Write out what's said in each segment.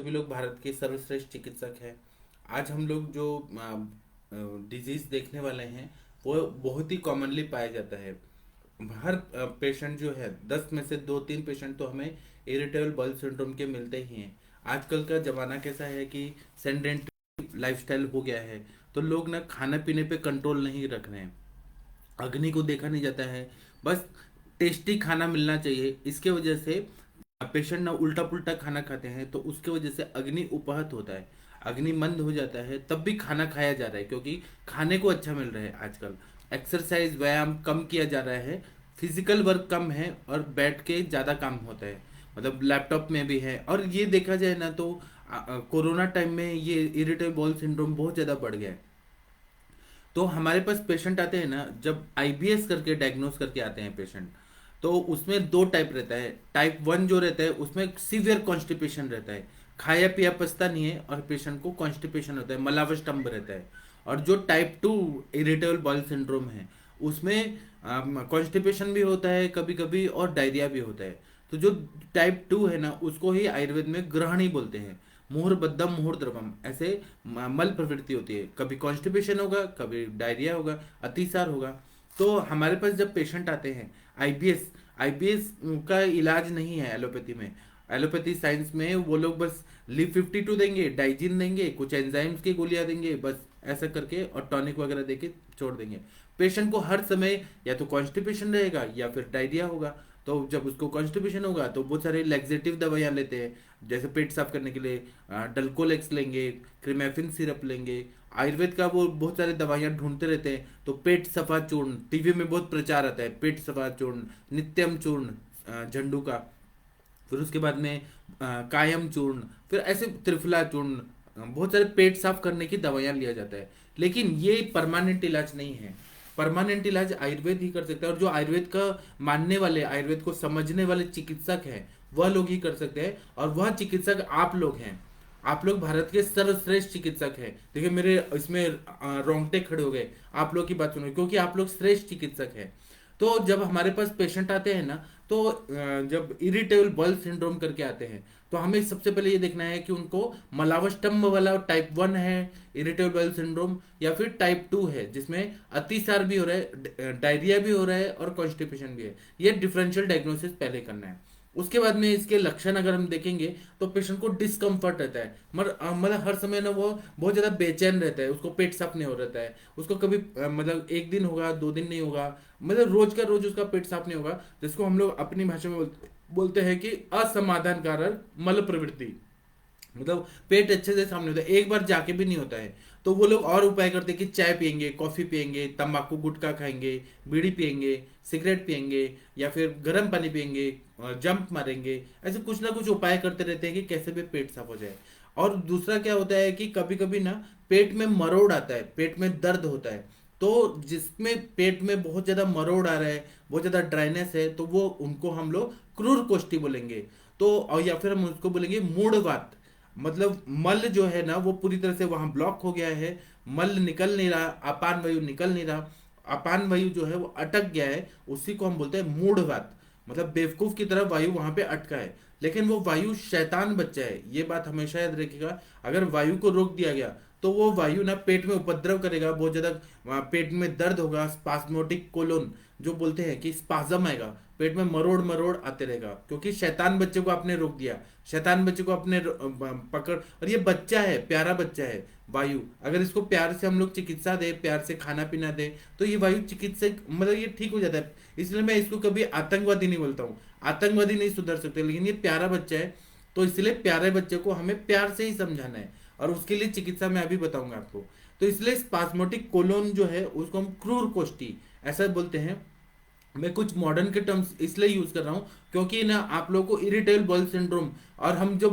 सभी लोग भारत के सर्वश्रेष्ठ चिकित्सक हैं। आज हम लोग जो डिजीज देखने वाले हैं वो बहुत ही कॉमनली पाया जाता है। हर पेशेंट जो है 10 में से 2-3 पेशेंट तो हमें इरिटेबल बाउल सिंड्रोम के मिलते ही हैं। आजकल का जमाना कैसा है कि सेडेंटरी लाइफस्टाइल हो गया है, तो लोग ना खाने पीने पे कंट्रोल नहीं रख रहे हैं। अग्नि को देखा नहीं जाता है, बस टेस्टी खाना मिलना चाहिए। इसके वजह से पेशेंट ना उल्टा पुल्टा खाना खाते हैं, तो उसके वजह से अग्नि उपहत होता है, अग्नि मंद हो जाता है, तब भी खाना खाया जा रहा है क्योंकि खाने को अच्छा मिल रहा है। आजकल एक्सरसाइज व्यायाम कम किया जा रहा है, फिजिकल वर्क कम है और बैठ के ज़्यादा काम होता है, मतलब लैपटॉप में भी है। और ये देखा जाए ना तो कोरोना टाइम में ये इरिटेबल बाउल सिंड्रोम बहुत ज़्यादा बढ़ गया है। तो हमारे पास पेशेंट आते हैं ना, जब आईबीएस करके डायग्नोस करके आते हैं पेशेंट, तो उसमें दो टाइप रहता है। टाइप 1 जो रहता है उसमें सीवियर कॉन्स्टिपेशन रहता है, खाया पिया पचता नहीं है और पेशेंट को कॉन्स्टिपेशन होता है, मलावस्टम्भ रहता है। और जो टाइप 2 इरिटेबल बाउल सिंड्रोम है उसमें कॉन्स्टिपेशन भी होता है कभी कभी और डायरिया भी होता है। तो जो टाइप 2 है ना उसको ही आयुर्वेद में ग्रहणी बोलते हैं। मुहुर्बद्धम मुहुर्द्रवम ऐसे मल प्रवृत्ति होती है, कभी कॉन्स्टिपेशन होगा कभी डायरिया होगा, अतिसार होगा। तो हमारे पास जब पेशेंट आते हैं आईबीएस, आईबीएस का इलाज नहीं है एलोपैथी में। एलोपैथी साइंस में वो लोग बस लिव 52 देंगे, डाइजिन देंगे, कुछ एंजाइम्स की गोलियां देंगे, बस ऐसा करके और टॉनिक वगैरह देके छोड़ देंगे। पेशेंट को हर समय या तो कॉन्स्टिपेशन रहेगा या फिर डायरिया होगा। तो जब उसको कॉन्स्टिपेशन होगा तो बहुत सारे लैक्सेटिव दवाइयाँ लेते हैं, जैसे पेट साफ करने के लिए डल्कोलेक्स लेंगे, क्रिमेफिन सिरप लेंगे। आयुर्वेद का वो बहुत सारी दवाइयाँ ढूंढते रहते हैं, तो पेट सफा चूर्ण टीवी में बहुत प्रचार आता है, पेट सफा चूर्ण, नित्यम चूर्ण झंडू का, फिर उसके बाद में कायम चूर्ण, फिर ऐसे त्रिफला चूर्ण, बहुत सारे पेट साफ करने की दवाइयाँ लिया जाता है। लेकिन ये परमानेंट इलाज नहीं है। परमानेंट इलाज आयुर्वेद ही कर सकता है, और जो आयुर्वेद का मानने वाले, आयुर्वेद को समझने वाले चिकित्सक हैं वह लोग ही कर सकते हैं। और वह चिकित्सक आप लोग हैं। आप लोग भारत के सर्वश्रेष्ठ चिकित्सक हैं। देखिए मेरे इसमें रोंगटे खड़े हो गए आप लोग की बात सुनो, क्योंकि आप लोग श्रेष्ठ चिकित्सक हैं। तो जब हमारे पास पेशेंट आते हैं ना, तो जब इरिटेबल बाउल सिंड्रोम करके आते हैं, तो हमें सबसे पहले ये देखना है कि उनको मलावस्टम्भ वाला टाइप 1 है इरिटेबल बाउल सिंड्रोम, या फिर टाइप 2 है जिसमें अतिसार भी हो रहा है, डायरिया भी हो रहा है और कॉन्स्टिपेशन भी है। ये डिफरेंशियल डायग्नोसिस पहले करना है। उसके बाद में इसके लक्षण अगर हम देखेंगे तो पेशेंट को डिस्कम्फर्ट रहता है, मतलब हर समय ना वो बहुत ज्यादा बेचैन रहता है, उसको पेट साफ नहीं हो रहता है, उसको कभी मतलब एक दिन होगा 2 दिन नहीं होगा, मतलब रोज का रोज उसका पेट साफ नहीं होगा, जिसको हम लोग अपनी भाषा में बोलते हैं कि असमाधान कारक मल प्रवृत्ति। मतलब पेट अच्छे से सामने होता है, एक बार जाके भी नहीं होता है। तो वो लोग और उपाय करते हैं कि चाय पियेंगे, कॉफी पियेंगे, तंबाकू गुटखा खाएंगे, बीड़ी पियेंगे, सिगरेट पियेंगे, या फिर गर्म पानी पियेंगे, जंप मारेंगे, ऐसे कुछ ना कुछ उपाय करते रहते हैं कि कैसे भी पेट साफ हो जाए। और दूसरा क्या होता है कि कभी कभी ना पेट में मरोड़ आता है, पेट में दर्द होता है। तो जिसमें पेट में बहुत ज्यादा मरोड़ आ रहा है, बहुत ज्यादा ड्राइनेस है, तो वो उनको हम लोग क्रूर कोष्ठी बोलेंगे। तो और या फिर हम उसको बोलेंगे मूढ़वात। मतलब मल जो है ना वो पूरी तरह से वहां ब्लॉक हो गया है, मल निकल नहीं रहा, अपान वायु निकल नहीं रहा, अपान वायु जो है वो अटक गया है, उसी को हम बोलते हैं मूढ़वात। मतलब बेवकूफ की तरह वायु वहां पे अटका है, लेकिन वो वायु शैतान बच्चा है, ये बात हमेशा याद रखिएगा। अगर वायु को रोक दिया गया तो वो वायु ना पेट में उपद्रव करेगा, बहुत ज्यादा वहाँ पेट में दर्द होगा, स्पास्मोटिक कोलोन जो बोलते हैं कि स्पाजम आएगा, पेट में मरोड़ मरोड़ आते रहेगा, क्योंकि शैतान बच्चे को आपने रोक दिया, शैतान बच्चे को आपने पकड़। और ये बच्चा है, प्यारा बच्चा है वायु, अगर इसको प्यार से हम लोग चिकित्सा दे, प्यार से खाना पीना दे, तो ये वायु चिकित्सक मतलब ये ठीक हो जाता है। इसलिए मैं इसको कभी आतंकवादी नहीं बोलता हूँ, आतंकवादी नहीं सुधर सकते, लेकिन ये प्यारा बच्चा है। तो इसलिए प्यारे बच्चे को हमें प्यार से ही समझाना है, और उसके लिए चिकित्सा मैं अभी बताऊंगा आपको। तो इसलिए स्पास्मोटिक कोलोन जो है उसको हम क्रूर कोष्ठी ऐसा बोलते हैं। मैं कुछ मॉडर्न के टर्म्स इसलिए यूज कर रहा हूँ क्योंकि ना आप लोगों को इरिटेबल बाउल सिंड्रोम, और हम जो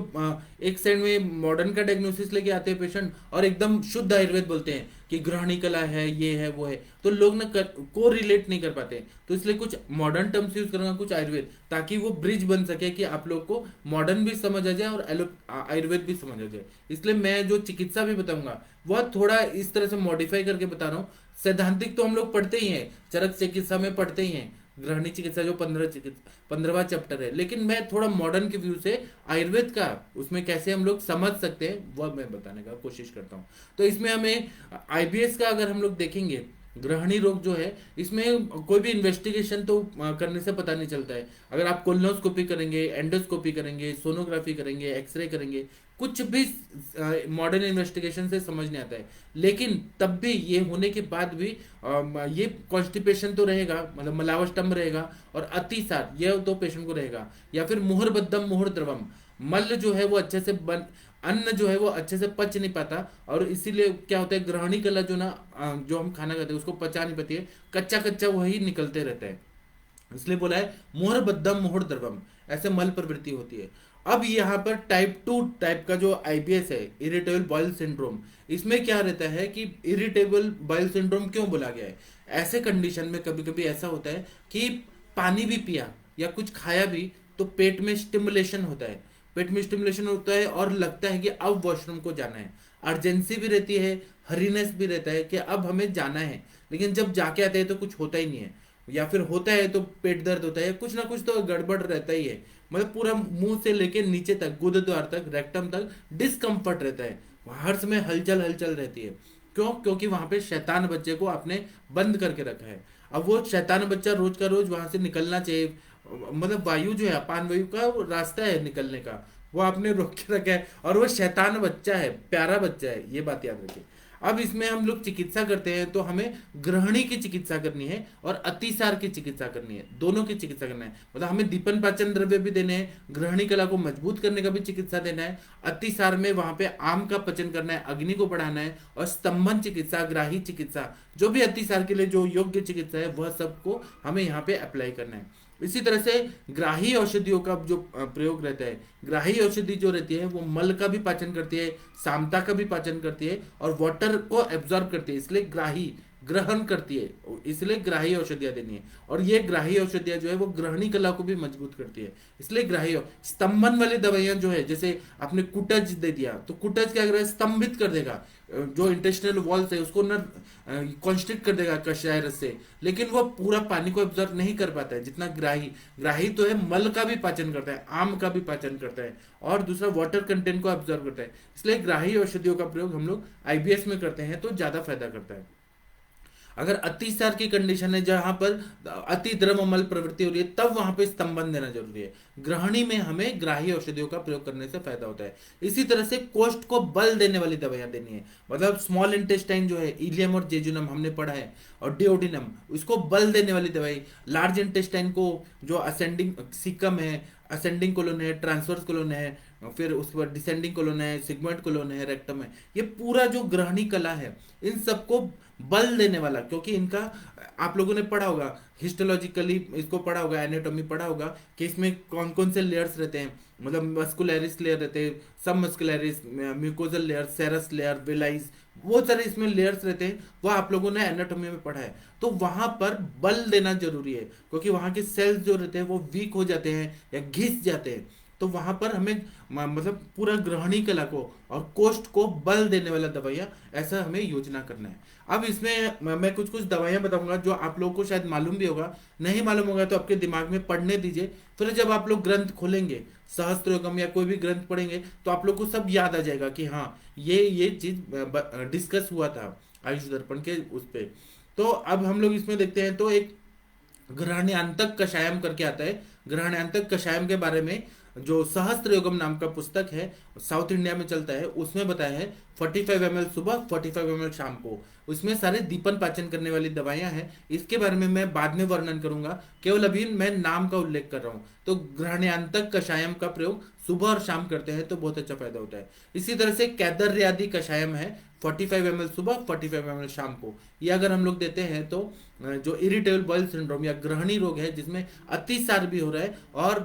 एक साइड में मॉडर्न का डायग्नोसिस लेके आते हैं पेशेंट, और एकदम शुद्ध आयुर्वेद बोलते हैं कि ग्रहणी कला है, ये है वो है, तो लोग ना को रिलेट नहीं कर पाते। तो इसलिए कुछ मॉडर्न टर्म्स यूज करूंगा, कुछ आयुर्वेद, ताकि वो ब्रिज बन सके कि आप लोग को मॉडर्न भी समझ आ जाए और आयुर्वेद भी समझ आ जाए। इसलिए मैं जो चिकित्सा भी बताऊंगा वह थोड़ा इस तरह से मॉडिफाई करके बता रहा हूँ। सैद्धांतिक तो हम लोग पढ़ते ही हैं, चरक चिकित्सा में पढ़ते ही हैं, गृहिणी चिकित्सा जो 15वां चैप्टर है, लेकिन मैं थोड़ा मॉडर्न के व्यू से आयुर्वेद का उसमें कैसे हम लोग समझ सकते हैं वह मैं बताने का कोशिश करता हूँ। तो इसमें हमें आईबीएस का अगर हम लोग देखेंगे, गृहिणी रोग जो है, इसमें कोई भी इन्वेस्टिगेशन तो करने से पता नहीं चलता है। अगर आप कोलोनोस्कोपी करेंगे, एंडोस्कोपी करेंगे, सोनोग्राफी करेंगे, एक्सरे करेंगे, कुछ भी मॉडर्न इन्वेस्टिगेशन से समझ नहीं आता है। लेकिन तब भी ये होने के बाद भी ये कॉन्स्टिपेशन तो रहेगा, मतलब मलावष्टम्भ रहेगा, और अतिसार ये तो पेशेंट को रहेगा, या फिर मुहर बद्धम मुहर द्रवम, मल जो है वो अच्छे से अन्न जो है वो अच्छे से पच नहीं पाता, और इसीलिए क्या होता है, ग्रहणी कला जो ना जो हम खाना खाते हैं उसको पचा नहीं पाती है, कच्चा कच्चा वही निकलते रहता है। इसलिए बोला है मोहर बद्धम मोहर द्रवम, ऐसे मल प्रवृत्ति होती है। अब यहाँ पर टाइप 2 टाइप का जो आईबीएस है, इरिटेबल बाउल सिंड्रोम, इसमें क्या रहता है कि इरिटेबल बाउल सिंड्रोम क्यों बोला गया है? ऐसे कंडीशन में कभी कभी ऐसा होता है कि पानी भी पिया या कुछ खाया भी तो पेट में स्टिमुलेशन होता है, पेट में स्टिमुलेशन होता है और लगता है कि अब वॉशरूम को जाना है, अर्जेंसी भी रहती है, हरीनेस भी रहता है कि अब हमें जाना है, लेकिन जब जाके आते हैं तो कुछ होता ही नहीं है, या फिर होता है तो पेट दर्द होता है, कुछ ना कुछ तो गड़बड़ रहता ही है। मतलब पूरा मुंह से लेके नीचे तक, गुदद्वार तक, रेक्टम तक डिस्कम्फर्ट रहता है, हर समय हलचल हलचल रहती है। क्यों? क्योंकि वहां पे शैतान बच्चे को आपने बंद करके रखा है। अब वो शैतान बच्चा रोज का रोज वहां से निकलना चाहिए, मतलब वायु जो है, अपान वायु का वो रास्ता है निकलने का, वो आपने रोक के रखा है, और वो शैतान बच्चा है, प्यारा बच्चा है, ये बात याद रखिए। अब इसमें हम लोग चिकित्सा करते हैं तो हमें गृहिणी की चिकित्सा करनी है और अतिसार की चिकित्सा करनी है, दोनों की चिकित्सा करना है। मतलब हमें दीपन पाचन द्रव्य भी देने हैं, गृहिणी कला को मजबूत करने का भी चिकित्सा देना है, अतिसार में वहां पे आम का पचन करना है, अग्नि को बढ़ाना है, और स्तंभन चिकित्सा, ग्राही चिकित्सा, जो भी अतिसार के लिए जो योग्य चिकित्सा है वह सबको हमें यहाँ पे अप्लाई करना है। इसी तरह से ग्राही औषधियों का जो प्रयोग रहता है, ग्राही औषधि जो रहती है वो मल का भी पाचन करती है, सामता का भी पाचन करती है, और वाटर को एब्जॉर्ब करती है, इसलिए ग्राही ग्रहण करती है, इसलिए ग्राही औषधियां देनी है। और ये ग्राही औषधियां जो है वो ग्रहणी कला को भी मजबूत करती है, इसलिए ग्राही स्तंभन वाली दवाइयां जो है, जैसे आपने कुटज दे दिया तो कुटज क्या करेगा, स्तंभित कर देगा, जो इंटेस्टिनल वॉल्स है उसको न कॉन्स्ट्रिक्ट कर देगा कषाय रस से, लेकिन वो पूरा पानी को एब्जॉर्ब नहीं कर पाता है जितना ग्राही। ग्राही तो है मल का भी पाचन करता है, आम का भी पाचन करता है, और दूसरा वाटर कंटेंट को एब्जॉर्ब करता है, इसलिए ग्राही औषधियों का प्रयोग हम लोग आईबीएस में करते हैं तो ज्यादा फायदा करता है। अगर अतिसार की कंडीशन है जहां पर अति द्रव मल प्रवृत्ति हो रही है, तब वहां पे स्तंभन देना जरूरी है। गृहिणी में हमें ग्राही औषधियों का प्रयोग करने से फायदा होता है। इसी तरह से कोष्ठ को बल देने वाली दवाइयां देनी है, मतलब स्मॉल इंटेस्टाइन जो है, इलियम और जेजुनम हमने पढ़ा है, और डिओडिनम, उसको बल देने वाली दवाई। लार्ज इंटेस्टाइन को जो असेंडिंग सिकम है, असेंडिंग कोलोन है, ट्रांसवर्स कोलोन है, फिर उसके बाद डिसेंडिंग कोलोन है, सिगमेंट कोलोन है, रेक्टम है, ये पूरा जो ग्रहणी कला है इन सबको बल देने वाला, क्योंकि इनका आप लोगों ने पढ़ा होगा हिस्टोलॉजिकली, इसको पढ़ा होगा, एनाटॉमी पढ़ा होगा कि इसमें कौन कौन से लेयर्स रहते हैं, मतलब मस्कुलरिस लेयर रहते हैं, सब muscularis, mucosal layer, serous layer, villi, बहुत सारे इसमें लेयर्स रहते हैं, वो आप लोगों ने एनाटॉमी में पढ़ा है। तो वहां पर बल देना जरूरी है, क्योंकि वहां के सेल्स जो रहते हैं वो वीक हो जाते हैं या घिस जाते हैं, तो वहां पर हमें मतलब पूरा ग्रहणी कला को और कोष्ठ को बल देने वाला दवाइयां, ऐसा हमें योजना करना है। अब इसमें मैं कुछ कुछ दवाइयां बताऊंगा जो आप लोगों को शायद मालूम भी होगा, नहीं मालूम होगा तो आपके दिमाग में पढ़ने दीजिए, फिर जब आप लोग ग्रंथ खोलेंगे, सहस्त्रयोगम या कोई भी ग्रंथ पढ़ेंगे, तो आप लोग को सब याद आ जाएगा कि हाँ ये चीज डिस्कस हुआ था आयुष दर्पण के उस पे। तो अब हम लोग इसमें देखते हैं, तो एक ग्रहण्यान्तक कषायम करके आता है, ग्रहण्यान्तक कषायम के बारे में जो सहस्त्र योगम नाम का पुस्तक है, साउथ इंडिया में चलता है, उसमें बताया है 45 ml सुबह, 45 ml शाम को, उसमें सारे दीपन पाचन करने वाली दवाइयां हैं। इसके बारे में मैं बाद में वर्णन करूंगा, केवल अभी मैं नाम का उल्लेख कर रहा हूं। तो ग्रहण्यान्तक कषायम का प्रयोग सुबह और शाम करते हैं तो बहुत अच्छा फायदा होता है। इसी तरह से कैदर्यादि कषायम है, 45 ml सुबह, 45 ml शाम को, ये अगर हम लोग देते हैं तो जो इरिटेबल बाउल सिंड्रोम या ग्रहणी रोग है जिसमें अतिसार भी हो रहा है और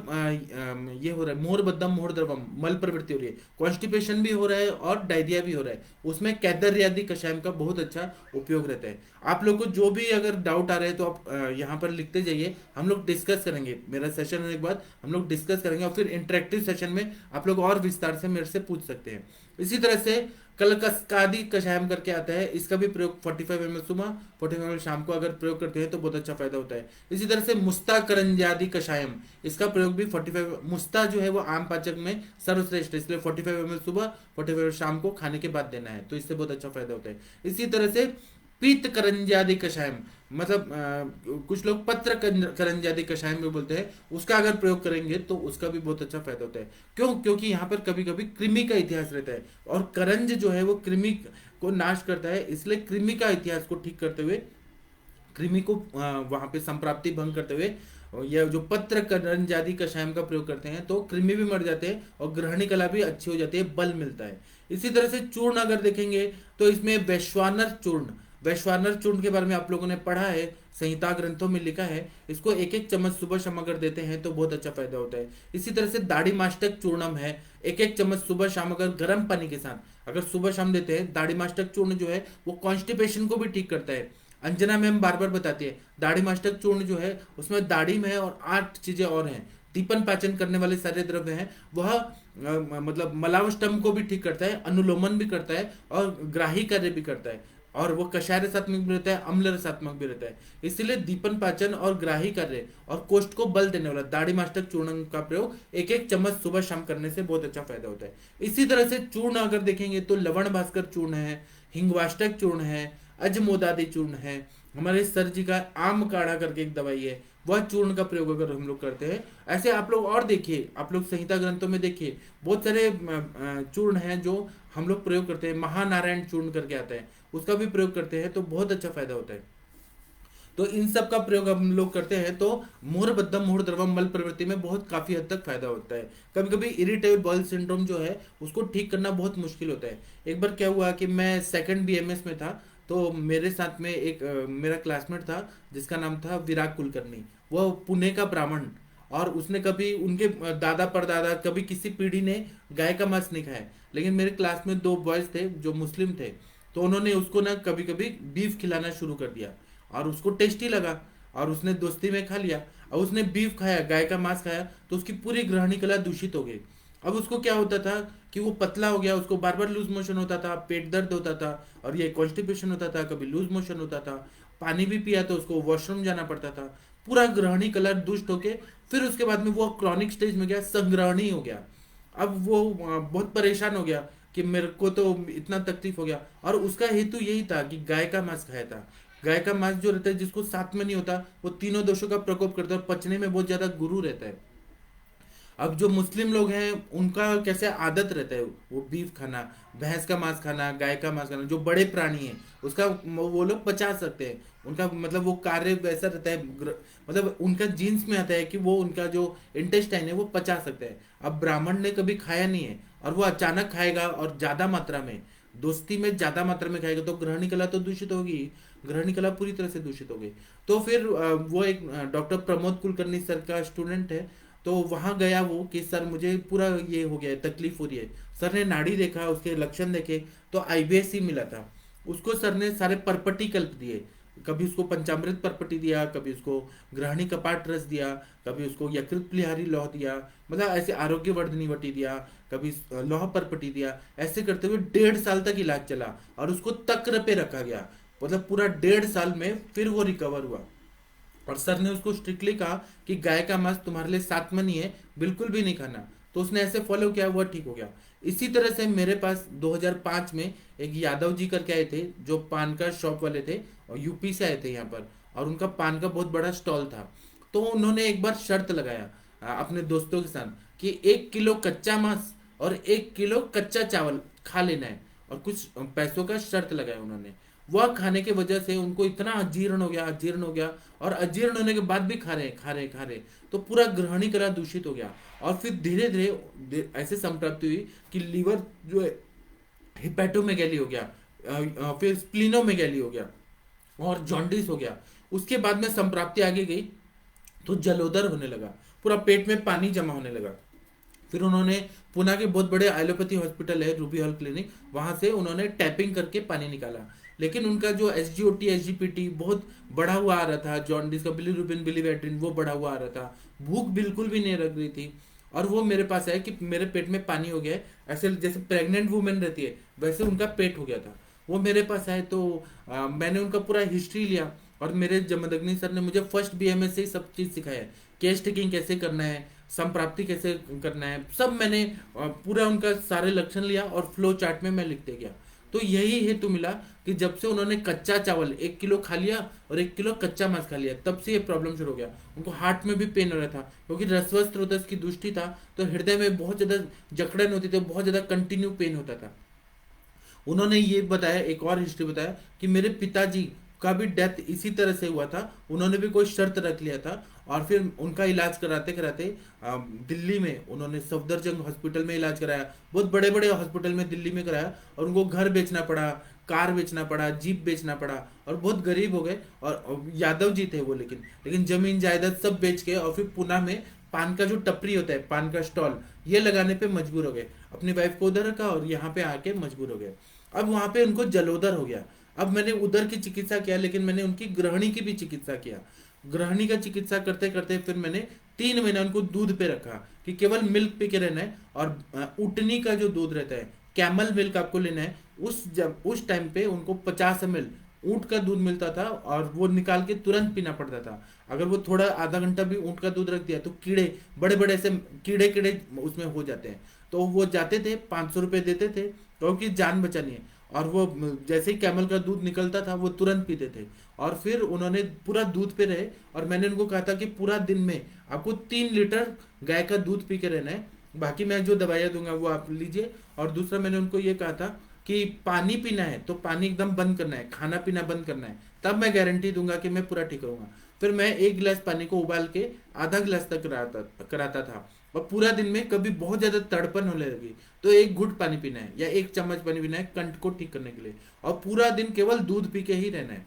ये हो रहा है मोर बद्धम मोर द्रवम, मल प्रवृत्ति हो रही है, कॉन्स्टिपेशन भी हो रहा है और डायरिया भी हो रहा है, उसमें कैदर्यादि कषायम का बहुत अच्छा उपयोग रहता है। आप लोग को जो भी अगर डाउट आ रहा है तो आप यहाँ पर लिखते जाइए, हम लोग डिस्कस करेंगे। मेरा सेशन होने के बाद हम लोग डिस्कस करेंगे और फिर इंटरेक्टिव सेशन में आप लोग और विस्तार से मेरे से पूछ सकते हैं। इसी तरह से कलकस्कादी कषायम करके आता है, इसका भी प्रयोग 45 ml सुबह 45 ml शाम को अगर प्रयोग करते हैं तो बहुत अच्छा फायदा होता है। इसी तरह से मुस्ता करंजादी कषायम, इसका प्रयोग भी 45, मुस्ता जो है वो आम पाचक में सर्वश्रेष्ठ है, इसलिए 45 ml सुबह 45 ml शाम को खाने के बाद देना है, तो इससे बहुत अच्छा फायदा होता है। इसी तरह से पीत करंजादी कषायम, मतलब कुछ लोग पत्र करंजादी कषायम भी बोलते हैं, उसका अगर प्रयोग करेंगे तो उसका भी बहुत अच्छा फायदा होता है। क्यों? क्योंकि यहाँ पर कभी कभी कृमि का इतिहास रहता है और करंज जो है वो कृमि को नाश करता है, इसलिए कृमि का इतिहास को ठीक करते हुए, कृमि को वहां पे संप्राप्ति भंग करते हुए यह जो पत्र करंजादी कषायम का प्रयोग करते हैं तो कृमि भी मर जाते हैं और ग्रहणी कला भी अच्छी हो जाती है, बल मिलता है। इसी तरह से चूर्ण अगर देखेंगे तो इसमें वैश्वानर चूर्ण, वैश्वानर चूर्ण के बारे में आप लोगों ने पढ़ा है, संहिता ग्रंथों में लिखा है, इसको एक एक चम्मच सुबह शाम अगर देते हैं तो बहुत अच्छा फायदा होता है। इसी तरह से दाढ़ी मास्टक चूर्णम है, एक एक चम्मच सुबह शाम अगर गर्म पानी के साथ अगर सुबह शाम देते हैं, दाढ़ी मास्टक चूर्ण जो है वो कॉन्स्टिपेशन को भी ठीक करता है। अंजना मैम बार बार बताती है दाढ़ी मास्टक चूर्ण जो है उसमें दाढ़ी में है और 8 चीजें और हैं, दीपन पाचन करने वाले सारे द्रव्य हैं, वह मतलब मलावष्टम को भी ठीक करता है, अनुलोमन भी करता है और ग्राही कार्य भी करता है, और वो कषाय रसात्मक भी रहता है, अम्ल रसात्मक भी रहता है। इसलिए दीपन पाचन और ग्राही कार्य और कोष्ठ को बल देने वाला दाढ़ी मास्टक चूर्ण का प्रयोग एक एक चम्मच सुबह शाम करने से बहुत अच्छा फायदा होता है। इसी तरह से चूर्ण अगर देखेंगे तो लवण भास्कर चूर्ण है, हिंगवाष्टक चूर्ण है, अजमोदादी चूर्ण है, हमारे सर जी का आम काढ़ा करके एक दवाई है, वह चूर्ण का प्रयोग अगर हम लोग करते हैं। ऐसे आप लोग और देखिए, आप लोग संहिता ग्रंथों में देखिए बहुत सारे चूर्ण हैं जो हम लोग प्रयोग करते हैं, महानारायण चूर्ण करके आता है, उसका भी प्रयोग करते हैं तो बहुत अच्छा फायदा होता है। तो इन सब का प्रयोग हम लोग करते हैं तो मुहरबद्धम मुहरद्रवम मल प्रवृत्ति में बहुत काफी हद तक फायदा होता है। कभी कभी इरिटेबल बॉयल सिंड्रोम जो है उसको ठीक करना बहुत मुश्किल होता है। एक बार क्या हुआ कि मैं सेकंड बीएमएस में था, तो मेरे साथ में एक मेरा क्लासमेट था जिसका नाम था विराग कुलकर्णी, वह पुणे का ब्राह्मण, और उसने कभी उनके दादा परदादा कभी किसी पीढ़ी ने गाय का मांस नहीं खाया, लेकिन मेरे क्लास में 2 बॉयज थे जो मुस्लिम थे, तो उन्होंने उसको ना कभी कभी बीफ खिलाना शुरू कर दिया और उसको टेस्टी लगा और उसने दोस्ती में खा लिया। अब उसने बीफ खाया, गाय का मांस खाया, तो उसकी पूरी ग्रहणी कला दूषित हो गई। अब उसको क्या होता था कि वो पतला हो गया, उसको बार बार लूज मोशन होता था, पेट दर्द होता था और ये कॉन्स्टिपेशन होता था, कभी लूज मोशन होता था, पानी भी पिया तो उसको वॉशरूम जाना पड़ता था, पूरा ग्रहणी कलर दुष्ट होके फिर उसके बाद में वो क्रॉनिक स्टेज में गया, संग्रहणी हो गया। अब वो बहुत परेशान हो गया कि मेरे को तो इतना तकलीफ हो गया, और उसका हेतु यही था कि गाय का मांस खाया था। गाय का मांस जो रहता है जिसको साथ में नहीं होता वो तीनों दोषों का प्रकोप करता है और पचने में बहुत ज्यादा गुरु रहता है। अब जो मुस्लिम लोग हैं उनका कैसे आदत रहता है वो बीफ खाना, भैंस का मांस खाना, गाय का मांस खाना, जो बड़े प्राणी है उसका वो लोग पचा सकते हैं, उनका मतलब वो कार्य वैसा रहता है, मतलब उनका जीन्स में आता है कि वो उनका जो इंटेस्टाइन है वो पचा सकते हैं। अब ब्राह्मण ने कभी खाया नहीं है और वो अचानक खाएगा और ज्यादा मात्रा में, दोस्ती में ज्यादा मात्रा में खाएगा, तो ग्रहणी कला तो दूषित होगी, ग्रहणी कला पूरी तरह से दूषित हो गई। तो फिर वो एक डॉक्टर प्रमोद कुलकर्णी सर का स्टूडेंट है, तो वहां गया वो कि सर मुझे पूरा ये हो गया है, तकलीफ हो रही है। सर ने नाड़ी देखा, उसके लक्षण देखे तो आईबीएस ही मिला था। उसको सर ने सारे परपटी कल्प दिए, कभी उसको पंचामृत परपटी दिया, कभी उसको ग्रहणी कपाट रस दिया, कभी उसको यकृत प्लिहारी लौह दिया, मतलब ऐसे आरोग्यवर्धनी वटी दिया, कभी लौह परपटी दिया, ऐसे करते हुए 1.5 साल तक इलाज चला और उसको तक्र पे रखा गया, मतलब पूरा 1.5 साल में फिर वो रिकवर हुआ। और सर ने उसको स्ट्रिक्टली कहा कि गाय का मांस तुम्हारे लिए सात्मनी है, बिल्कुल भी नहीं खाना, तो उसने ऐसे फॉलो किया, वह ठीक हो गया। इसी तरह से मेरे पास 2005 में एक यादव जी करके आए थे जो पान का शॉप वाले थे और यूपी से आए थे यहाँ पर, और उनका पान का बहुत बड़ा स्टॉल था। तो उन्होंने एक बार शर्त लगाया अपने दोस्तों के साथ कि 1 किलो कच्चा मांस और 1 किलो कच्चा चावल खा लेना है, और कुछ पैसों का शर्त लगाया उन्होंने। वह खाने की वजह से उनको इतना अजीर्ण हो गया, अजीर्ण हो गया, और अजीर्ण होने के बाद भी खा रहे तो पूरा ग्रहणी कला दूषित हो गया। और फिर धीरे धीरे ऐसे संप्राप्ति हुई कि लीवर जो है हिपैटोमेगैली हो गया, फिर स्प्लीनोमेगैली हो गया और जॉन्डिस हो गया। उसके बाद में संप्राप्ति आगे गई तो जलोदर होने लगा, पूरा पेट में पानी जमा होने लगा। फिर उन्होंने पुणे के बहुत बड़े एलोपैथी हॉस्पिटल है रूबी हॉल क्लिनिक, वहां से उन्होंने टैपिंग करके पानी निकाला। लेकिन उनका जो SGOT SGPT बहुत बढ़ा हुआ आ रहा था, जॉन्डिस का बिलीरुबिन बिलीवेट्रिन वो बढ़ा हुआ आ रहा था, भूख बिल्कुल भी नहीं लग रही थी। और वो मेरे पास आया कि मेरे पेट में पानी हो गया है, ऐसे जैसे प्रेग्नेंट वुमेन रहती है वैसे उनका पेट हो गया था। वो मेरे पास आए तो मैंने उनका पूरा हिस्ट्री लिया, और मेरे जमदग्नि सर ने मुझे फर्स्ट BMS से ही सब चीज़ सिखाया है। केस टेकिंग कैसे करना है, संप्राप्ति कैसे करना है, सब मैंने पूरा उनका सारे लक्षण लिया और फ्लो चार्ट में मैं लिखते गया। तो यही हेतु मिला कि जब से उन्होंने कच्चा चावल 1 किलो खा लिया और 1 किलो कच्चा मांस खा लिया, तब से ये प्रॉब्लम शुरू हो गया। उनको हार्ट में भी पेन हो रहा था, क्योंकि रसवस स्रोतस की दुष्टि था, तो हृदय में बहुत ज्यादा जकड़न होती थी, बहुत ज्यादा कंटिन्यू पेन होता था। उन्होंने ये बताया, एक और हिस्ट्री बताया कि मेरे पिताजी का भी डेथ इसी तरह से हुआ था। उन्होंने भी कोई शर्त रख लिया था, और फिर उनका इलाज कराते कराते दिल्ली में उन्होंने सफदरजंग हॉस्पिटल में इलाज कराया, बहुत बड़े बड़े हॉस्पिटल में दिल्ली में कराया, और उनको घर बेचना पड़ा, कार बेचना पड़ा, जीप बेचना पड़ा, और बहुत गरीब हो गए। और यादव जी थे वो, लेकिन जमीन जायदाद सब बेच के, और फिर पुणे में पान का जो टपरी होता है, पान का स्टॉल, ये लगाने पे मजबूर हो गए। अपनी वाइफ को उधर रखा और यहाँ पे आके मजबूर हो गए। अब वहां पे उनको जलोदर हो गया। अब मैंने उधर की चिकित्सा किया, लेकिन मैंने उनकी ग्रहणी की भी चिकित्सा किया। ग्रहणी का चिकित्सा करते करते फिर मैंने 3 महीना उनको दूध पे रखा, कि केवल मिल्क पी के रहना है, और ऊटनी का जो दूध रहता है, कैमल मिल्क आपको लेना है। उस टाइम पे उनको 50 ml ऊँट का दूध मिलता था, और वो निकाल के तुरंत पीना पड़ता था। अगर वो थोड़ा आधा घंटा भी ऊँट का दूध रख दिया तो कीड़े, बड़े बड़े से कीड़े कीड़े उसमें हो जाते हैं। तो वो जाते थे, 500 रुपये देते थे, क्योंकि जान बचानी है। और वो जैसे ही कैमल का दूध निकलता था वो तुरंत पीते थे। और फिर उन्होंने पूरा दूध पे रहे, और मैंने उनको कहा था कि पूरा दिन में आपको 3 लीटर गाय का दूध पी के रहना है, बाकी मैं जो दवाइयाँ दूंगा वो आप लीजिए। और दूसरा मैंने उनको ये कहा था कि पानी पीना है तो पानी एकदम बंद करना है, खाना पीना बंद करना है, तब मैं गारंटी दूंगा कि मैं पूरा ठीक रहूंगा। फिर मैं 1 गिलास पानी को उबाल के आधा गिलास तक कराता था। और पूरा दिन में कभी बहुत ज्यादा तड़पन होने लगी तो 1 घुट पानी पीना है या 1 चम्मच पानी पीना है, कंठ को ठीक करने के लिए। और पूरा दिन केवल दूध पी के ही रहना है।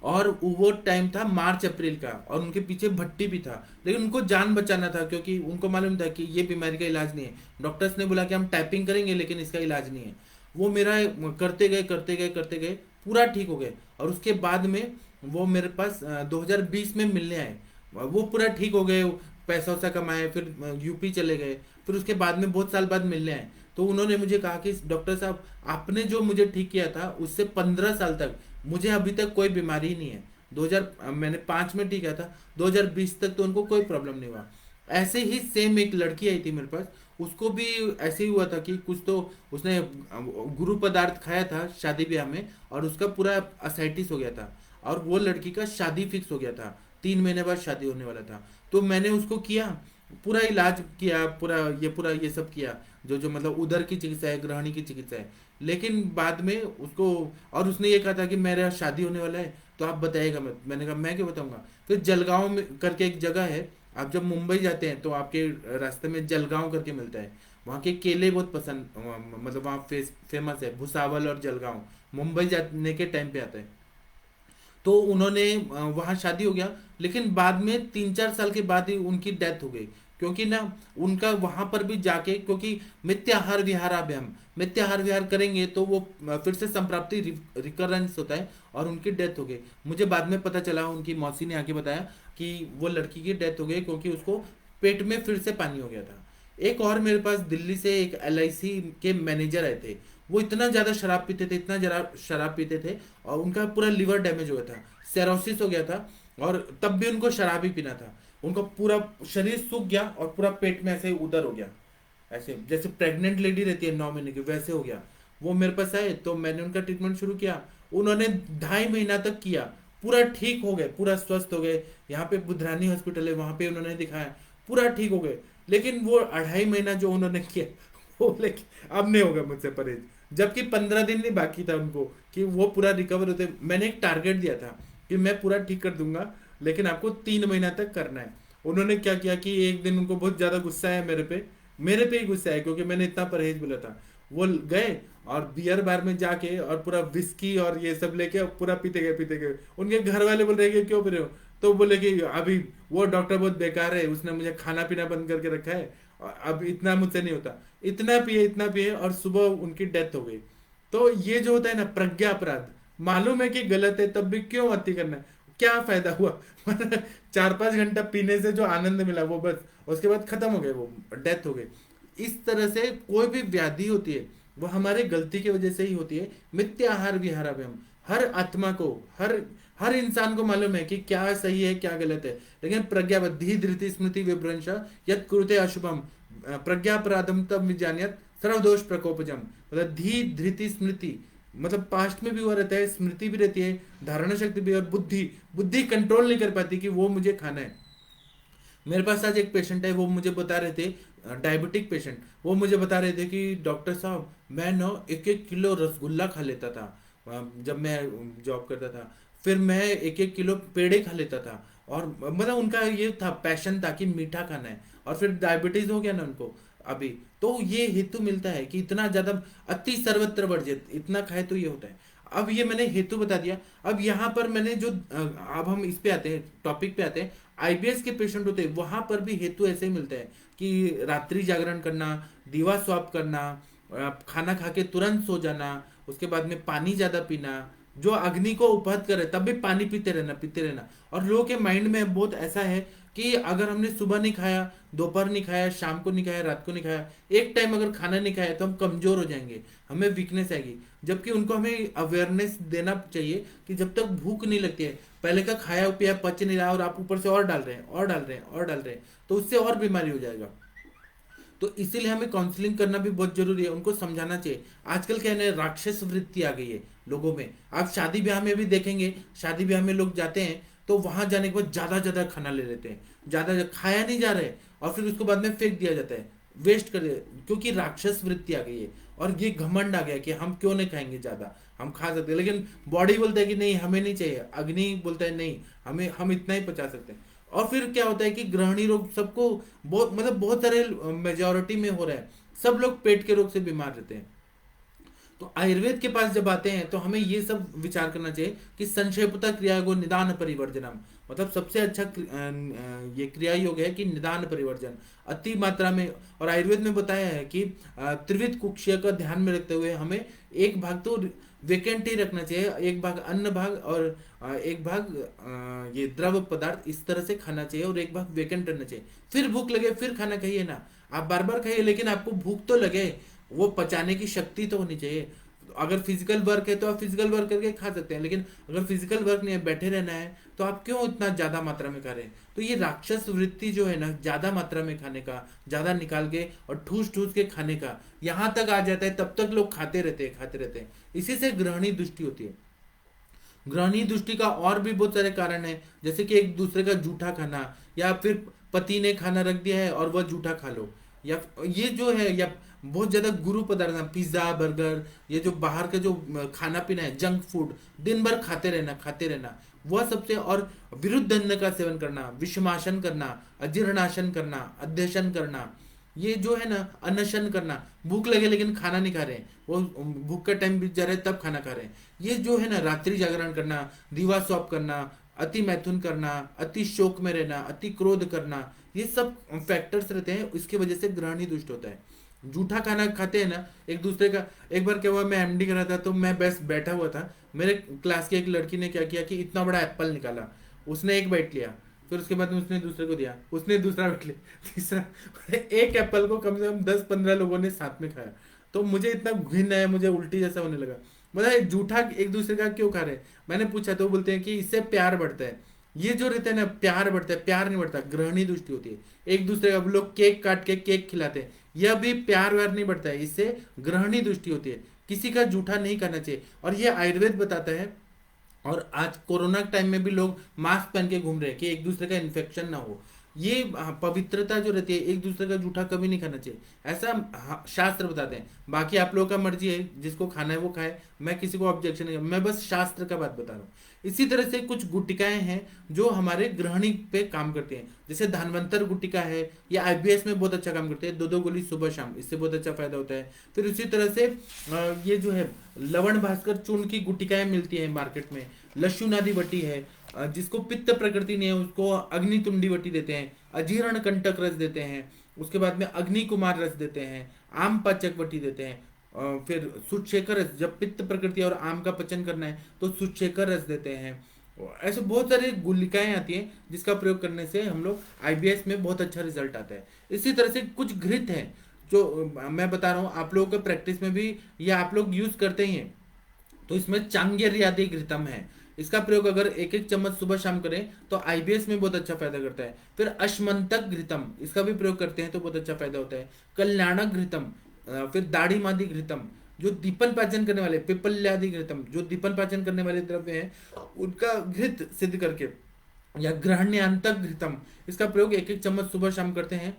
और वो टाइम था मार्च अप्रैल का, और उनके पीछे भट्टी भी था, लेकिन उनको जान बचाना था, क्योंकि उनको मालूम था कि ये बीमारी का इलाज नहीं है। डॉक्टर्स ने बोला कि हम टाइपिंग करेंगे लेकिन इसका इलाज नहीं है। वो मेरा करते गए करते गए करते गए, पूरा ठीक हो गए। और उसके बाद में वो मेरे पास 2020 में मिलने आए। वो पूरा ठीक हो गए, पैसा वैसा कमाए, फिर यूपी चले गए। फिर उसके बाद में बहुत साल बाद मिलने आए, तो उन्होंने मुझे कहा कि डॉक्टर साहब, आपने जो मुझे ठीक किया था उससे 15 साल तक मुझे अभी तक कोई बीमारी ही नहीं है। 2005 में ठीक किया था, 2020 तक तो उनको कोई प्रॉब्लम नहीं हुआ। ऐसे ही सेम एक लड़की आई थी मेरे पास, उसको भी ऐसे ही हुआ था कि कुछ तो उसने गुरु पदार्थ खाया था शादी ब्याह में, और उसका पूरा असाइटिस हो गया था। और वो लड़की का शादी फिक्स हो गया था, 3 महीने बाद शादी होने वाला था। तो मैंने उसको किया, पूरा इलाज किया, पूरा ये सब किया, जो जो मतलब उधर की चिकित्सा है, ग्रहणी की चिकित्सा है। लेकिन बाद में उसको, और उसने ये कहा था कि मेरा शादी होने वाला है तो आप बताइएगा मत। मैंने कहा मैं क्यों बताऊंगा। फिर जलगांव में करके एक जगह है, आप जब मुंबई जाते हैं तो आपके रास्ते में जलगांव करके मिलता है। वहाँ के केले बहुत पसंद, मतलब वहाँ फेमस है, भुसावल और जलगांव मुंबई जाने के टाइम पे आता है। तो उन्होंने वहाँ शादी हो गया, लेकिन बाद में 3-4 साल के बाद ही उनकी डेथ हो गई। क्योंकि ना उनका वहां पर भी जाके, क्योंकि मिथ्याहार विहाराभ्याम, मिथ्याहार विहार करेंगे तो वो फिर से संप्राप्ति रिकरेंस होता है, और उनकी डेथ हो गई। मुझे बाद में पता चला, उनकी मौसी ने आके बताया कि वो लड़की की डेथ हो गई क्योंकि उसको पेट में फिर से पानी हो गया था। एक और मेरे पास दिल्ली से एक LIC के मैनेजर आए थे। वो इतना ज्यादा शराब पीते थे, इतना ज्यादा शराब पीते थे, और उनका पूरा लिवर डैमेज हो गया था, सेरोसिस हो गया था, और तब भी उनको शराब ही पीना था। उनका पूरा शरीर सूख गया और पूरा पेट में ऐसे उधर हो गया, ऐसे जैसे प्रेग्नेंट लेडी रहती है 9 महीने की, वैसे हो गया। वो मेरे पास आए तो मैंने उनका ट्रीटमेंट शुरू किया। उन्होंने 2.5 महीना तक किया, पूरा ठीक हो गए, पूरा स्वस्थ हो गए। यहाँ पे बुधरानी हॉस्पिटल है, वहां पे उन्होंने दिखाया, पूरा ठीक हो गए। लेकिन वो 2.5 महीना जो उन्होंने किया, वो लेकिन अब नहीं होगा मुझसे परहेज, जबकि 15 दिन नहीं बाकी था उनको कि वो पूरा रिकवर होते। मैंने एक टारगेट दिया था कि मैं पूरा ठीक कर दूंगा, लेकिन आपको 3 महीना तक करना है। उन्होंने क्या किया कि एक दिन उनको बहुत ज्यादा गुस्सा है मेरे पे ही गुस्सा है, क्योंकि मैंने इतना परहेज बोला था। वो गए और बियर बार में जाके और पूरा विस्की और ये सब लेके पूरा पीते गए। उनके घर वाले बोल रहे कि क्यों पी रहे हो, तो बोले कि अभी वो डॉक्टर बहुत बेकार है, उसने मुझे खाना पीना बंद करके रखा है, अब इतना मुझसे नहीं होता। इतना पिए, और सुबह उनकी डेथ हो गई। तो ये जो होता है ना प्रज्ञा अपराध, मालूम है कि गलत है तब भी क्यों अति करना है, क्या फायदा हुआ? मतलब 4-5 घंटा पीने से जो आनंद मिला वो बस, उसके बाद खत्म हो गए, वो डेथ हो गई। इस तरह से कोई भी व्याधि होती है वो हमारे गलती की वजह से ही होती है। मिथ्याहार विहारभ्यम, हर आत्मा को, हर हर इंसान को मालूम है कि क्या सही है क्या गलत है, लेकिन प्रज्ञाबद्धि धृति स्मृति विभ्रंश यत् कुरुते अशुभम प्रज्ञापराधम तब विजानियत सर्वदोष प्रकोपजम। मतलब धी धृति स्मृति, मतलब पास्ट में भी हुआ रहता है, स्मृति भी रहती है, धारणा शक्ति भी, और बुद्धि, बुद्धि कंट्रोल नहीं कर पाती कि वो मुझे खाना है। मेरे पास आज एक पेशेंट है, वो मुझे बता रहे थे, डायबिटिक पेशेंट, वो मुझे बता रहे थे कि डॉक्टर साहब मैं ना 1-1 किलो रसगुल्ला खा लेता था जब मैं जॉब करता था, फिर मैं 1-1 किलो पेड़े खा लेता था, और मतलब उनका ये था, पैशन था कि मीठा खाना है, और फिर डायबिटीज हो गया ना उनको अभी। तो ये हेतु मिलता है कि इतना ज्यादा, अति सर्वत्र वर्जित, इतना खाए तो ये होता है। अब ये मैंने हेतु बता दिया। अब यहाँ पर मैंने जो अब हम इस पे आते हैं, टॉपिक पे आते हैं, आईबीएस के पेशेंट होते हैं, वहां पर भी हेतु ऐसे ही मिलता है कि रात्रि जागरण करना, दीवा स्वाप करना, खाना खा के तुरंत सो जाना, उसके बाद में पानी ज्यादा पीना, जो अग्नि को उपहत करे तब भी पानी पीते रहना, पीते रहना। और लोगों के माइंड में बहुत ऐसा है कि अगर हमने सुबह नहीं खाया, दोपहर नहीं खाया, शाम को नहीं खाया, रात को नहीं खाया, एक टाइम अगर खाना नहीं खाया तो हम कमजोर हो जाएंगे, हमें वीकनेस आएगी। जबकि उनको हमें अवेयरनेस देना चाहिए कि जब तक भूख नहीं लगती है, पहले का खाया पिया पच नहीं रहा और आप ऊपर से और डाल रहे हैं और डाल रहे हैं और डाल रहे हैं, तो उससे और बीमारी हो जाएगा। तो इसीलिए हमें काउंसलिंग करना भी बहुत जरूरी है, उनको समझाना चाहिए। आजकल क्या है, राक्षस वृत्ति आ गई है लोगों में। आप शादी ब्याह में भी देखेंगे, शादी ब्याह में लोग जाते हैं तो वहां जाने के बाद ज्यादा ज्यादा खाना ले लेते हैं, ज्यादा खाया नहीं जा रहे, और फिर उसको बाद में फेंक दिया जाता है, वेस्ट कर दिया, क्योंकि राक्षस वृत्ति आ गई है और ये घमंड आ गया कि हम क्यों नहीं खाएंगे, ज्यादा हम खा सकते हैं, लेकिन बॉडी बोलता है कि नहीं हमें नहीं चाहिए, अग्नि बोलता है नहीं हमें, हम इतना ही पचा सकते हैं। और फिर क्या होता है कि ग्रहणी रोग सबको, बहुत मतलब बहुत सारे मेजोरिटी में हो रहा है, सब लोग पेट के रोग से बीमार रहते हैं। तो आयुर्वेद के पास जब आते हैं तो हमें ये सब विचार करना चाहिए कि संक्षेपता क्रिया को निदान परिवर्जनम, मतलब सबसे अच्छा ये क्रिया योग है कि निदान परिवर्जन अति मात्रा में। और आयुर्वेद में बताया है कि त्रिविध कुक्षय का ध्यान में रखते हुए हमें एक भाग तो वेकेंट ही रखना चाहिए, एक भाग अन्न भाग और एक भाग ये द्रव पदार्थ, इस तरह से खाना चाहिए, और एक भाग वेकेंट रहना चाहिए। फिर भूख लगे फिर खाना खाइए ना, आप बार बार खाइए, लेकिन आपको भूख तो लगे, वो पचाने की शक्ति तो होनी चाहिए। अगर फिजिकल वर्क है तो आप फिजिकल वर्क करके खा सकते हैं, लेकिन अगर फिजिकल वर्क नहीं है, बैठे रहना है, तो आप क्यों इतना ज्यादा मात्रा में खा रहे हैं? तो ये राक्षस वृत्ति जो है ना, ज्यादा मात्रा में खाने का, ज्यादा निकाल के और ठूस ठूस के खाने का, यहां तक आ जाता है, तब तक लोग खाते रहते हैं, खाते रहते हैं। इसी से ग्रहणी दृष्टि होती है। ग्रहणी दृष्टि का और भी बहुत सारे कारण है, जैसे कि एक दूसरे का जूठा खाना, या फिर पति ने खाना रख दिया है और वह जूठा खा लो, या ये जो है, या बहुत ज्यादा गुरु पदार्थ, पिज्जा बर्गर, ये जो बाहर का जो खाना पीना है, जंक फूड, दिन भर खाते रहना, खाते रहना, वह सबसे। और विरुद्ध अन्न का सेवन करना, विषमाशन करना, अजीर्णाशन करना, अध्यशन करना, ये जो है ना, अनशन करना, भूख लगे लेकिन खाना नहीं खा रहे हैं, वो भूख का टाइम बीत जा रहा है तब खाना खा रहे हैं, ये जो है ना, रात्रि जागरण करना, दीवा स्वाप करना, अति मैथुन करना, अति शोक में रहना, अति क्रोध करना, ये सब फैक्टर्स रहते हैं, इसकी वजह से ग्रहणी दुष्ट होता है। जूठा खाना खाते हैं ना एक दूसरे का। एक बार क्या हुआ, मैं एमडी कर रहा था, तो मैं बस बैठा हुआ था, मेरे क्लास की एक लड़की ने क्या किया कि इतना बड़ा एप्पल निकाला, उसने एक बाइट लिया, फिर उसके बाद में उसने दूसरे को दिया, उसने दूसरा बाइट लिया, तीसरा, एक एप्पल को कम से कम 10-15 लोगों ने साथ में खाया। तो मुझे इतना घिन आया, मुझे उल्टी जैसा होने लगा, मतलब जूठा एक दूसरे का क्यों खा रहे हैं? मैंने पूछा तो बोलते हैं कि इससे प्यार बढ़ता है। ये जो रहता है ना, प्यार बढ़ता है, प्यार नहीं बढ़ता, ग्रहणी दृष्टि होती है। एक दूसरे का लोग केक काट के केक खिलाते हैं, यह भी प्यार व्यार नहीं बढ़ता है, इससे ग्रहणी दृष्टि होती है। किसी का जूठा नहीं करना चाहिए, और ये आयुर्वेद बताता है। और आज कोरोना के टाइम में भी लोग मास्क पहन के घूम रहे हैं कि एक दूसरे का इन्फेक्शन ना हो। ये पवित्रता जो रहती है, एक दूसरे का जूठा कभी नहीं खाना चाहिए, ऐसा शास्त्र बताते हैं। बाकी आप लोगों का मर्जी है, जिसको खाना है वो खाए, मैं किसी को ऑब्जेक्शन नहीं, मैं बस शास्त्र का बात बता रहा हूँ। इसी तरह से कुछ गुटिकाएं हैं जो हमारे ग्रहणी पे काम करती हैं, जैसे धनवंतर गुटिका है, या आईबीएस में बहुत अच्छा काम करते हैं, 2-2 गोली सुबह शाम, इससे बहुत अच्छा फायदा होता है। फिर उसी तरह से ये जो है लवण भास्कर चूर्ण की गुटिकाएं मिलती है मार्केट में। लशुनादि वटी है, जिसको पित्त प्रकृति नहीं है उसको अग्नि तुंडी वटी देते हैं, अजीर्ण कंटक रस देते हैं, उसके बाद में अग्नि कुमार रस देते हैं, आम पाचक वटी देते हैं, फिर सुचेकर रस, जब पित्त प्रकृति और आम का पचन करना है तो सुचेकर रस देते हैं। ऐसे बहुत सारी गुलिकाएं आती हैं जिसका प्रयोग करने से हम लोग आईबीएस में बहुत अच्छा रिजल्ट आता है। इसी तरह से कुछ घृत हैं जो मैं बता रहा हूँ, आप लोगों के प्रैक्टिस में भी ये आप लोग यूज करते ही हैं। तो इसमें चांगेर्यादि घृतम है, इसका प्रयोग अगर एक एक चम्मच सुबह शाम करें तो आईबीएस में बहुत अच्छा फायदा करता है। फिर अश्मंतक घृतम, इसका भी प्रयोग करते हैं तो बहुत अच्छा फायदा होता है। कल्याणक घृतम, फिर दाढ़ी मादी घृतम, जो दीपन पाचन करने वाले, पिपल्यादि घृतम, जो दीपन पाचन करने वाले द्रव्य हैं उनका घृत सिद्ध करके, या ग्रहण्यान्तक घृतम, इसका प्रयोग एक एक चम्मच सुबह शाम करते हैं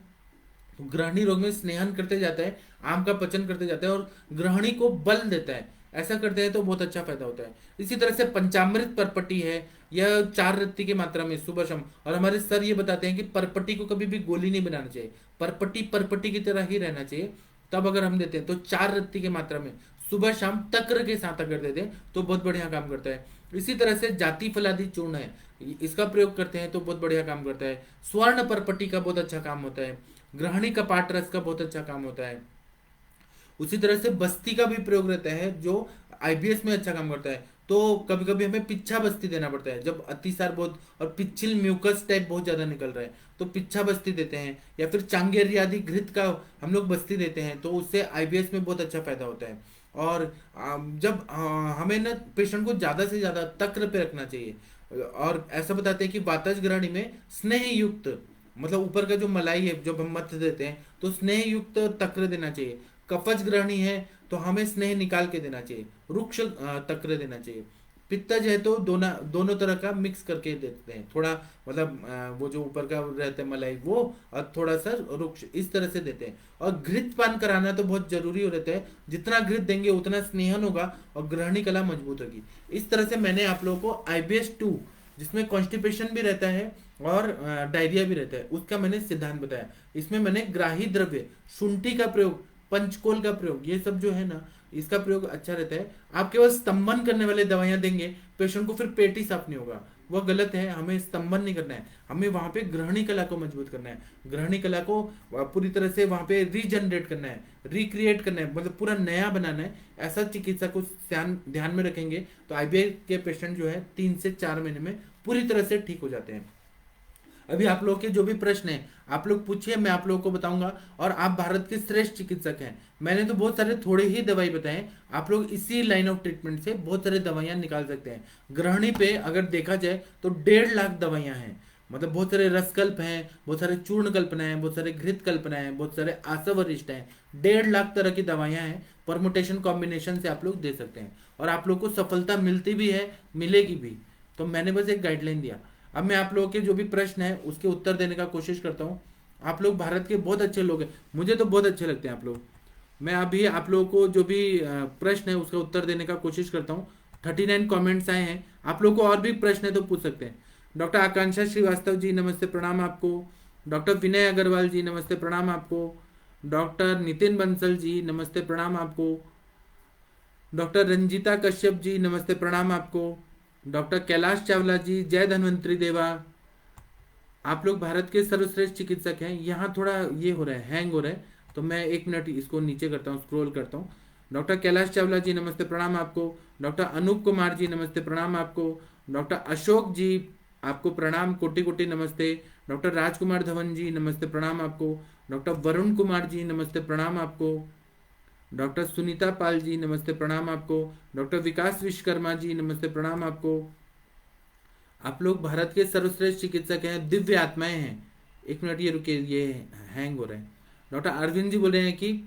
तो ग्रहणी रोग में स्नेहन करते जाता है, आम का पचन करते जाता है और ग्रहणी को बल देता है। ऐसा करते हैं तो बहुत अच्छा फायदा होता है। इसी तरह से पंचामृत परपटी है, यह 4 रत्ती की मात्रा में सुबह शाम, और हमारे सर ये बताते हैं कि परपटी को कभी भी गोली नहीं बनाना चाहिए, परपटी परपटी की तरह ही रहना चाहिए। तब अगर हम देते हैं तो 4 रत्ती की मात्रा में सुबह शाम तक्र के साथ अगर दे दें तो बहुत बढ़िया काम करता है। इसी तरह से जाति फलादि चूर्ण है, इसका प्रयोग करते हैं तो बहुत बढ़िया काम करता है। स्वर्ण परपटी का बहुत अच्छा काम होता है। ग्रहणी कपाट रस का बहुत अच्छा काम होता है। उसी तरह से बस्ती का भी प्रयोग रहता है जो आईबीएस में अच्छा काम करता है। तो कभी कभी हमें पिच्छा बस्ती देना पड़ता है जब अतिसार बहुत और पिछिल म्यूकस टाइप बहुत ज्यादा निकल रहा है, तो पिच्छा बस्ती देते हैं, या फिर चांगेर आदि घृत का हम लोग बस्ती देते हैं तो उससे आईबीएस में बहुत अच्छा फायदा होता है। और जब हमें ना पेशेंट को ज्यादा से ज्यादा तक्र पे रखना चाहिए, और ऐसा बताते हैं कि वातज ग्रहणी में स्नेह युक्त, मतलब ऊपर का जो मलाई है जब हम मत देते हैं तो स्नेह युक्त तक्र देना चाहिए। कफज ग्रहणी है तो हमें स्नेह निकाल के देना चाहिए, रुक्ष तक्र देना चाहिए। पित्तज है तो दोनों दोनों तरह का मिक्स करके देते हैं, थोड़ा मतलब वो जो ऊपर का रहता है मलाई वो, और थोड़ा सा रुक्ष, इस तरह से देते हैं। और घृत पान कराना तो बहुत जरूरी हो रहता है, जितना घृत देंगे उतना स्नेहन होगा और ग्रहणी कला मजबूत होगी। इस तरह से मैंने आप लोगों को IBS 2 जिसमें कॉन्स्टिपेशन भी रहता है और डायरिया भी रहता है उसका मैंने सिद्धांत बताया। इसमें मैंने ग्राही द्रव्य, शुंठी का प्रयोग, पंचकोल का प्रयोग, ये सब जो है ना इसका प्रयोग अच्छा रहता है। आप केवल स्तंभन करने वाले दवाइयां देंगे पेशेंट को, फिर पेट ही साफ नहीं होगा, वह गलत है। हमें स्तंभन नहीं करना है, हमें वहां पे ग्रहणी कला को मजबूत करना है, ग्रहणी कला को पूरी तरह से वहां पे रीजनरेट करना है, रिक्रिएट करना है, मतलब पूरा नया बनाना है। ऐसा चिकित्सा को ध्यान में रखेंगे तो आईबीएस के पेशेंट जो है 3 से 4 महीने में पूरी तरह से ठीक हो जाते हैं। अभी आप लोगों के जो भी प्रश्न है आप लोग पूछिए, मैं आप लोगों को बताऊंगा। और आप भारत के श्रेष्ठ चिकित्सक हैं, मैंने तो बहुत सारे थोड़े ही दवाई बताए, आप लोग इसी लाइन ऑफ ट्रीटमेंट से बहुत सारे दवाइयां निकाल सकते हैं। ग्रहणी पे अगर देखा जाए तो 1.5 लाख दवाइयां हैं, मतलब बहुत सारे रसकल्प हैं, बहुत सारे चूर्ण कल्पना है, बहुत सारे घृत कल्पना है, बहुत सारे आसवरिष्ट हैं, 1.5 लाख तरह की दवाइयां हैं। परमुटेशन कॉम्बिनेशन से आप लोग दे सकते हैं और आप लोग को सफलता मिलती भी है, मिलेगी भी। तो मैंने बस एक गाइडलाइन दिया। अब मैं आप लोगों के जो भी प्रश्न है उसके उत्तर देने का कोशिश करता हूँ। आप लोग भारत के बहुत अच्छे लोग हैं, मुझे तो बहुत अच्छे लगते हैं आप लोग। मैं अभी आप लोगों को जो भी प्रश्न है उसका उत्तर देने का कोशिश करता हूँ। 39 कमेंट्स आए हैं, आप लोग को और भी प्रश्न है तो पूछ सकते हैं। डॉक्टर आकांक्षा श्रीवास्तव जी नमस्ते, प्रणाम आपको। डॉक्टर विनय अग्रवाल जी नमस्ते, प्रणाम आपको। डॉक्टर नितिन बंसल जी नमस्ते, प्रणाम आपको। डॉक्टर रंजीता कश्यप जी नमस्ते, प्रणाम आपको। डॉक्टर कैलाश चावला जी, जय धन्वंतरी देवा। आप लोग भारत के सर्वश्रेष्ठ चिकित्सक हैं। यहाँ थोड़ा ये हो रहा है, हैंग हो रहा है, तो मैं 1 मिनट इसको नीचे करता हूँ, स्क्रॉल करता हूँ। डॉक्टर कैलाश चावला जी नमस्ते, प्रणाम आपको। डॉक्टर अनूप कुमार जी नमस्ते, प्रणाम आपको। डॉक्टर अशोक जी आपको प्रणाम, कोटि कोटि नमस्ते। डॉक्टर राजकुमार धवन जी नमस्ते, प्रणाम आपको। डॉक्टर वरुण कुमार जी नमस्ते, प्रणाम आपको। डॉक्टर सुनीता पाल जी नमस्ते, प्रणाम आपको। डॉक्टर विकास विश्वकर्मा जी नमस्ते, प्रणाम आपको। आप लोग भारत के सर्वश्रेष्ठ चिकित्सक हैं, दिव्य आत्माएं हैं। 1 मिनट ये रुकिए, ये हैंग हो रहा है। डॉक्टर अरविंद जी बोल रहे हैं कि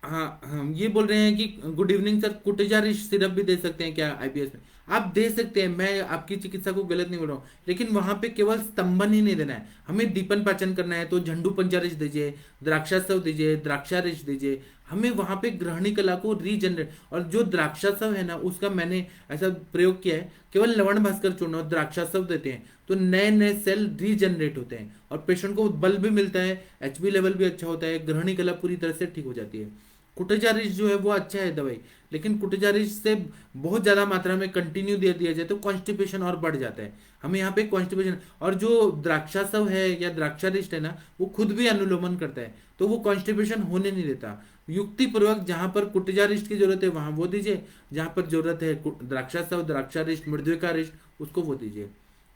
हाँ, ये बोल रहे हैं कि गुड इवनिंग सर, कुटजा रिश सिरप भी दे सकते हैं क्या आईबीएस में? आप दे सकते हैं, मैं आपकी चिकित्सा को गलत नहीं बोल रहा हूँ, लेकिन वहां पे केवल स्तंभन ही नहीं देना है, हमें दीपन पाचन करना है तो झंडू पंचा रिश दीजिए, द्राक्षासव दीजिए, द्राक्षा रिश दीजिए। हमें वहां पे ग्रहणी कला को रीजनरेट, और जो द्राक्षासव है ना उसका मैंने ऐसा प्रयोग किया है, केवल लवण भास्कर चूर्ण और द्राक्षासव देते हैं तो नए नए सेल रीजनरेट होते हैं और पेशेंट को बल भी मिलता है, HB लेवल भी अच्छा होता है, ग्रहणी कला पूरी तरह से ठीक हो जाती है। कुटजारिश जो है वो अच्छा है दवाई, लेकिन कुटजारिश से बहुत ज्यादा मात्रा में कंटिन्यू दे दिया जाए तो कॉन्स्टिपेशन और बढ़ जाता है। हमें यहाँ पे कॉन्स्टिपेशन, और जो द्राक्षासव है या द्राक्षारिष्ट है ना, वो खुद भी अनुलोमन करता है, तो वो कॉन्स्टिपेशन होने नहीं देता। युक्ति पूर्वक जहां पर कुटजारिष्ट की जरूरत है वहां वो दीजिए, जहां पर जरूरत है द्राक्षासव, द्राक्षारिष्ट, मृद्विकारिष्ट, उसको वो दीजिए।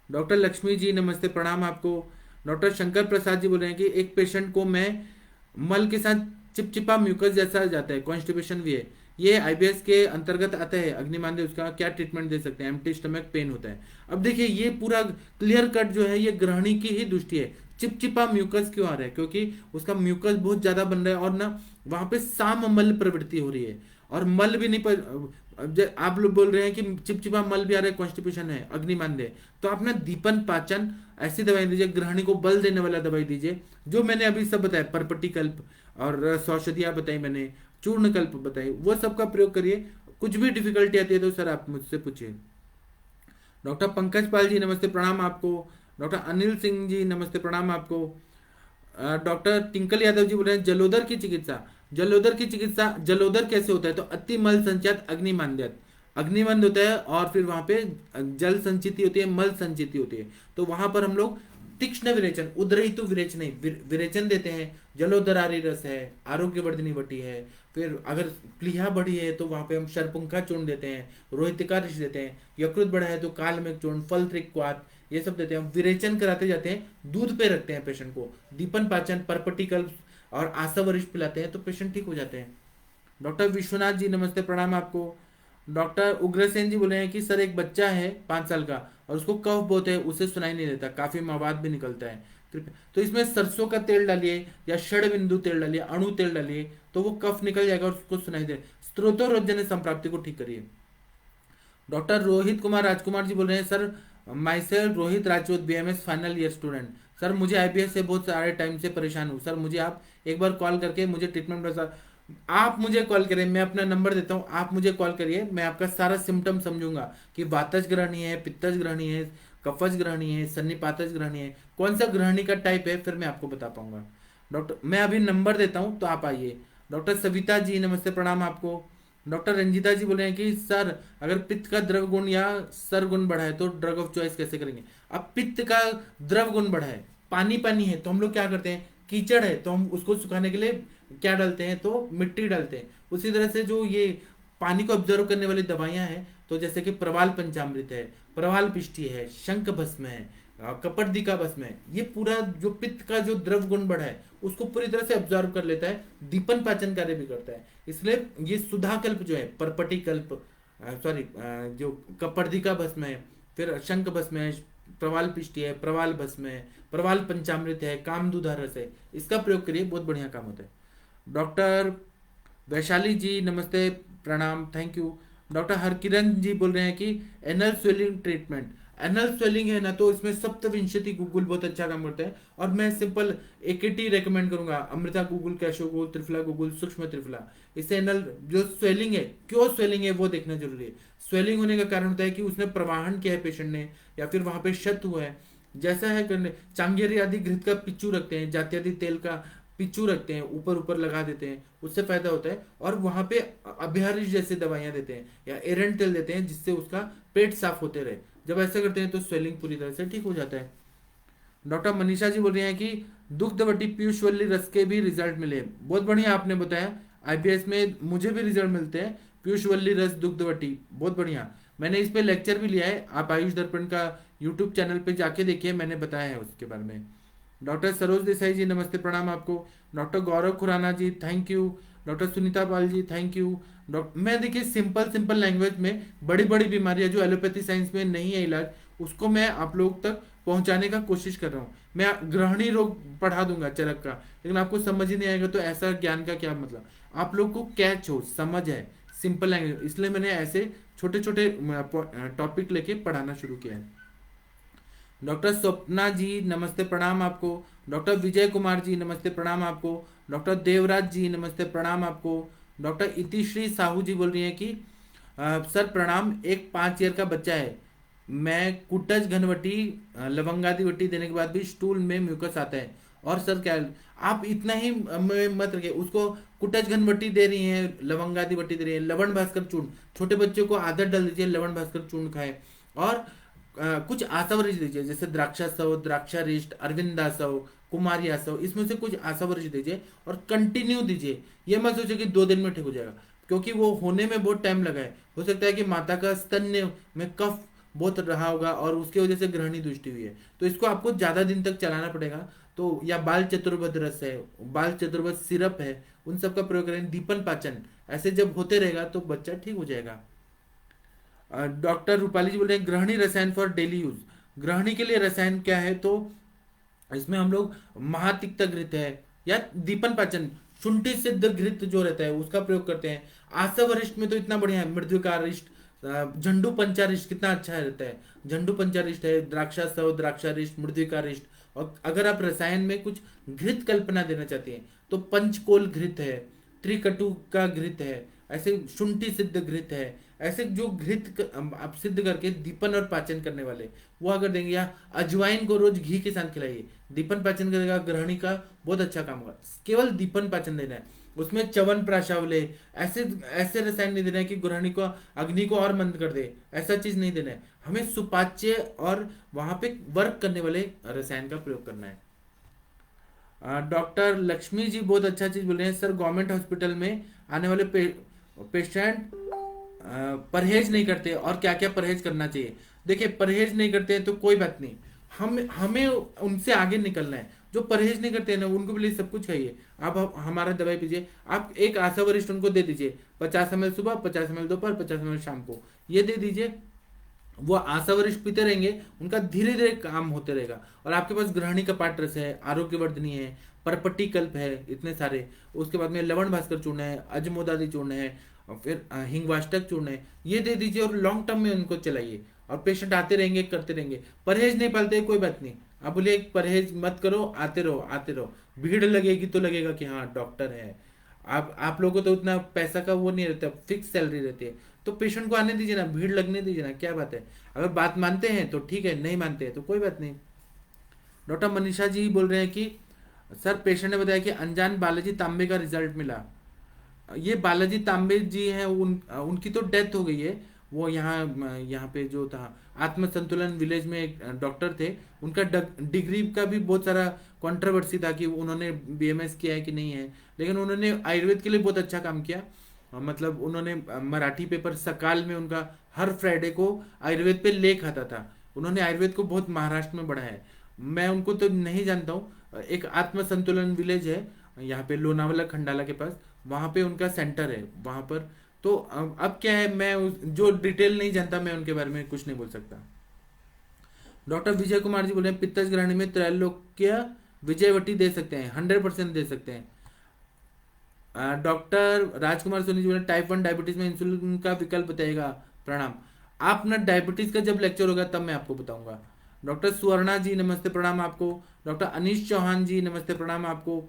डॉक्टर लक्ष्मी जी नमस्ते, प्रणाम आपको। डॉक्टर शंकर प्रसाद जी बोल रहे हैं कि एक पेशेंट को मैं मल के साथ चिपचिपा म्यूकस जैसा जाता है, कॉन्स्टिपेशन भी है, ये आईबीएस के अंतर्गत आता है, अग्निमांद्य, उसका क्या ट्रीटमेंट दे सकते हैं? एम्प्टी स्टमक पेन होता है। अब देखिए ये पूरा क्लियर कट जो है ये ग्रहणी की ही दृष्टि है। चिपचिपा म्यूकस क्यों आ रहा है? क्योंकि उसका म्यूकस बहुत ज्यादा बन रहा है और ना वहां पे साम मल प्रवृत्ति हो रही है, और मल भी नहीं आप लोग बोल रहे हैं कि चिपचिपा मल भी आ रहा है, कॉन्स्टिपेशन है, अग्निमांद्य, तो आप ना दीपन पाचन ऐसी दवाई दीजिए, ग्रहणी को बल देने वाला दवाई दीजिए, जो मैंने अभी सब बताया, परपटी कल्प और सौषधियां बताई मैंने, चूर्ण कल्प बताई, वो सब का प्रयोग करिए। कुछ भी डिफिकल्टी आती है तो सर आप मुझसे पूछिए। डॉक्टर पंकज पाल जी नमस्ते, प्रणाम आपको। डॉक्टर अनिल सिंह जी नमस्ते, प्रणाम आपको। डॉक्टर टिंकल यादव जी बोल रहे हैं जलोदर की चिकित्सा, जलोदर की चिकित्सा, जलोदर कैसे होता है? तो अति मल संचयात अग्निमांद्यत, अग्निमंद होता है और फिर वहां पे जल संचिति होती है, मल संचिति होती है, तो वहां पर हम लोग तीक्ष्ण विरेचन, उदरहितु विरेचन नहीं, विरेचन देते हैं। जलोदरारी रस है, आरोग्यवर्धिनी बटी है, फिर अगर प्लीहा बढ़ी है तो वहां पे हम शरपुंखा चूर्ण देते हैं, रोहितिका ऋष देते हैं, यकृत बढ़ा है तो काल में चूर्ण, फल त्रिक्वात, ये सब देते हैं। विरेचन कराते जाते हैं, दूध पे रखते हैं पेशेंट को, दीपन पाचन, परपटिकल और आसावरिश पिलाते हैं तो पेशेंट ठीक हो जाते हैं। डॉक्टर विश्वनाथ जी नमस्ते, प्रणाम आपको। डॉक्टर उग्रसेन जी बोले हैं कि सर एक बच्चा है 5 साल का और उसको कफ बहुत है, उसे सुनाई नहीं देता, काफी मवाद भी निकलता है, तो इसमें सरसों का तेल डालिए या षड बिंदु तेल डालिए, अणु तेल डालिए, तो वो कफ निकल जाएगा और उसको सुनाई दे, स्त्रोतोरोजन संप्राप्ति को ठीक करिए। डॉक्टर रोहित कुमार राजकुमार जी बोल रहे हैं sir, my self Rohit Rajput, BMS final year student, sir मुझे आईबीएस से बहुत सारे टाइम से परेशान हूँ, सर मुझे आप एक बार कॉल करके मुझे ट्रीटमेंट बता। आप मुझे कॉल करें, मैं अपना नंबर देता हूँ, आप मुझे कॉल करिए, मैं आपका सारा सिम्टम समझूंगा कि वातज ग्रहणी है, पित्तज ग्रहणी है, कफज ग्रहणी है, सन्निपातज ग्रहणी है, कौन सा ग्रहणी का टाइप है, फिर मैं आपको बता पाऊंगा। डॉक्टर मैं अभी नंबर देता हूँ तो आप आइए। डॉक्टर सविता जी नमस्ते, प्रणाम आपको। डॉक्टर रंजीता जी बोल रहे हैं कि सर अगर पित्त का द्रव गुण या सर गुण बढ़ा है तो ड्रग ऑफ चॉइस कैसे करेंगे? अब पित्त का द्रव गुण बढ़ा है, पानी पानी है, तो हम लोग क्या करते हैं, कीचड़ है तो हम उसको सुखाने के लिए क्या डालते हैं, तो मिट्टी डालते हैं। उसी तरह से जो ये पानी को ऑब्जर्व करने वाली दवाइयां हैं, तो जैसे कि प्रवाल पंचामृत है, प्रवाल पिष्टी है, शंख भस्म है, कपड़दिका भस्म है, ये पूरा जो पित्त का जो द्रव गुण बढ़ा है उसको पूरी तरह से ऑब्जर्व कर लेता है, दीपन पाचन कार्य भी करता है। इसलिए ये सुधा कल्प जो है, परपटी कल्प, सॉरी जो कपड़दिका भस्म है, फिर शंख भस्म है, प्रवाल पिष्टी है, प्रवाल भस्म है, प्रवाल पंचामृत है, कामदूधा रस है, इसका प्रयोग करिए, बहुत बढ़िया काम होता है। डॉक्टर वैशाली जी नमस्ते, प्रणाम, थैंक यू। डॉक्टर हरकिरण जी बोल रहे हैं कि anal swelling treatment, anal swelling है ना, तो इसमें सप्तविंशति गूगल बहुत अच्छा काम करता है, और मैं सिंपल एकेटी रेकमेंड करूंगा, Amrita Google, cashew Google, triphala Google, सूक्ष्म त्रिफला। इससे एनल जो स्वेलिंग है, क्यों स्वेलिंग है वो देखना जरूरी है। स्वेलिंग होने का कारण होता है कि उसने प्रवाहन किया है पेशेंट ने, या फिर वहां पे क्षत हुआ है, जैसा है करने। चांगेरी आदि घृत का पिच्चू रखते हैं, जाति आदि तेल का पिच्चू रखते हैं, ऊपर ऊपर लगा देते हैं, उससे फायदा होता है। और वहां पे अभ्यारिश जैसे दवाइयां देते हैं या एरंड तेल देते हैं, जिससे उसका पेट साफ होते रहे। जब ऐसा करते हैं तो स्वेलिंग पूरी तरह से ठीक हो जाता है। डॉक्टर मनीषा जी बोल रही हैं कि दुग्धवटी पीयूषवल्ली रस के भी रिजल्ट मिले, बहुत बढ़िया आपने बताया, आईबीएस में मुझे भी रिजल्ट मिलते हैं, पीयूषवल्ली रस दुग्धवटी, बहुत बढ़िया। मैंने इस पे लेक्चर भी लिया है, आप आयुष दर्पण का यूट्यूब चैनल पे जाके देखिए, मैंने बताया है उसके बारे में। डॉक्टर सरोज देसाई जी नमस्ते, प्रणाम आपको। Doctor Gaurav Khurana ji thank you. Doctor Sunita Pal ji thank you. मैं देखिए सिंपल सिंपल लैंग्वेज में बड़ी बड़ी बीमारियां जो एलोपैथी साइंस में नहीं है इलाज, उसको मैं आप लोग तक पहुंचाने का कोशिश कर रहा हूँ। मैं ग्रहणी रोग पढ़ा दूंगा चरक का, लेकिन आपको समझ ही नहीं आएगा तो ऐसा ज्ञान का क्या मतलब। आप लोग को कैच हो, समझ है, सिंपल लैंग्वेज, इसलिए मैंने ऐसे छोटे छोटे टॉपिक लेके पढ़ाना शुरू किया है। डॉक्टर स्वप्ना जी नमस्ते, प्रणाम आपको। डॉक्टर विजय कुमार जी नमस्ते, प्रणाम आपको। डॉक्टर देवराज जी नमस्ते, प्रणाम आपको। डॉक्टर इतिश्री साहू जी बोल रही हैं कि सर प्रणाम, एक 5 ईयर का बच्चा है, मैं कुटज घनवटी लवंगादिवटी देने के बाद भी स्टूल में म्यूकस आता है, और सर क्या, आप इतना ही मत रखिए उसको, कुटच घनवटी दे रही हैं, लवंग आदि वटी दे रही है, लवण भास्कर चूर्ण, छोटे बच्चों को आदत डाल दीजिए लवण भास्कर चूर्ण खाएं। और कुछ आसावरिश दीजिए, जैसे द्राक्षासव, द्राक्षारिष्ट, अरविंदासव, कुमारियासव, इसमें से कुछ आसावरिश दीजिए और कंटिन्यू दीजिए। ये मत सोचिए कि 2 दिन में ठीक हो जाएगा, क्योंकि वो होने में बहुत टाइम लगा है। हो सकता है कि माता का स्तन्य में कफ बहुत रहा होगा और उसकी वजह से ग्रहणी दृष्टि हुई है, तो इसको आपको ज्यादा दिन तक चलाना पड़ेगा। तो या बाल चतुर्भुज रस है, बाल चतुर्भुज सिरप है, उन सब का प्रयोग करें। दीपन पाचन ऐसे जब होते रहेगा तो बच्चा ठीक हो जाएगा। डॉक्टर रूपाली जी बोल रहे हैं ग्रहणी रसायन फॉर डेली यूज। ग्रहणी के लिए रसायन क्या है, तो इसमें हम लोग महातिक्त घृत है या दीपन पाचन शुंठी सिद्ध घृत जो रहता है उसका प्रयोग करते हैं। आसवरिष्ट में तो इतना बढ़िया है, मृदुकारिष्ट, झंडू पंचारिष्ट कितना अच्छा रहता है, झंडू पंचारिष्ट है, द्राक्षासव, द्राक्षारिष्ट, मृदुकारिष्ट। और अगर आप रसायन में कुछ घृत कल्पना देना चाहते हैं तो पंचकोल घृत है, त्रिकटु का घृत है, ऐसे शुंठी सिद्ध घृत है, ऐसे जो घृत आप सिद्ध करके दीपन और पाचन करने वाले वो अगर देंगे। या अजवाइन को रोज घी के साथ खिलाइए, दीपन पाचन करेगा, ग्रहणी का बहुत अच्छा काम होगा। केवल दीपन पाचन देना है, उसमें च्यवन प्राशावले ऐसे ऐसे रसायन नहीं देना है कि ग्रहणी को अग्नि को और मंद कर दे, ऐसा चीज नहीं देना है। हमें सुपाच्य और वहां पे वर्क करने वाले रसायन का प्रयोग करना है। डॉक्टर लक्ष्मी जी बहुत अच्छा चीज बोल रहे हैं, सर गवर्नमेंट हॉस्पिटल में आने वाले पेशेंट परहेज नहीं करते और क्या क्या परहेज करना चाहिए। देखिए परहेज नहीं करते हैं तो कोई बात नहीं, हम हमें उनसे आगे निकलना है। जो परहेज नहीं करते हैं ना उनको भी सब कुछ खाइए। आप हमारा दवाई पीजिए, आप एक आशा वरिष्ठ उनको दे दीजिए, 50 ml सुबह, 50 ml दोपहर, 50 ml शाम को, ये दे दीजिए। वो आशा वरिष्ठ पीते रहेंगे, उनका धीरे धीरे काम होते रहेगा। और आपके पास ग्रहणी का पाट्रस है, आरोग्यवर्धनी है, परपट्टी कल्प है, इतने सारे। उसके बाद में लवण भास्कर चूर्ण है, अजमोदादी चूर्ण है, और फिर हिंगवाष्टक चूर्ण है, ये दे दीजिए और लॉन्ग टर्म में उनको चलाइए। और पेशेंट आते रहेंगे, करते रहेंगे। परहेज नहीं पालते कोई बात नहीं, आप बोलिए परहेज मत करो, आते रहो आते रहो। भीड़ लगेगी तो लगेगा कि हाँ डॉक्टर है। आप लोगों को तो उतना पैसा का वो नहीं रहता, फिक्स सैलरी रहती है, तो पेशेंट को आने दीजिए ना, भीड़ लगने दीजिए ना, क्या बात है। अगर बात मानते हैं तो ठीक है, नहीं मानते हैं तो कोई बात नहीं। डॉक्टर मनीषा जी बोल रहे हैं कि सर पेशेंट ने बताया कि अनजान बालाजी तांबे का रिजल्ट मिला। ये बालाजी तांबे जी हैं, उनकी तो डेथ हो गई है। वो यहाँ पे जो था आत्म संतुलन विलेज में एक डॉक्टर थे, उनका डिग्री का भी बहुत सारा कंट्रोवर्सी था कि उन्होंने बीएमएस किया है कि नहीं है, लेकिन उन्होंने आयुर्वेद के लिए बहुत अच्छा काम किया। मतलब उन्होंने मराठी पेपर सकाल में उनका हर फ्राइडे को आयुर्वेद पे लेख आता था। उन्होंने आयुर्वेद को बहुत महाराष्ट्र में बढ़ाया है। मैं उनको तो नहीं जानता हूँ, एक आत्म संतुलन विलेज है यहाँ पे लोनावाला खंडाला के पास, वहां पे उनका सेंटर है वहां पर। तो अब क्या है, मैं जो डिटेल नहीं जानता मैं उनके बारे में कुछ नहीं बोल सकता। डॉक्टर विजय कुमार जी बोले पित्तज ग्रहणी में त्रैलोक्य विजयवटी दे सकते हैं, 100% दे सकते हैं। डॉक्टर राजकुमार सोनी जी बोले टाइप 1 डायबिटीज में इंसुलिन का विकल्प बताइएगा, प्रणाम। आप ना डायबिटीज का जब लेक्चर होगा तब मैं आपको बताऊंगा। डॉक्टर सुवर्णा जी नमस्ते प्रणाम आपको। डॉक्टर अनीश चौहान जी नमस्ते प्रणाम आपको।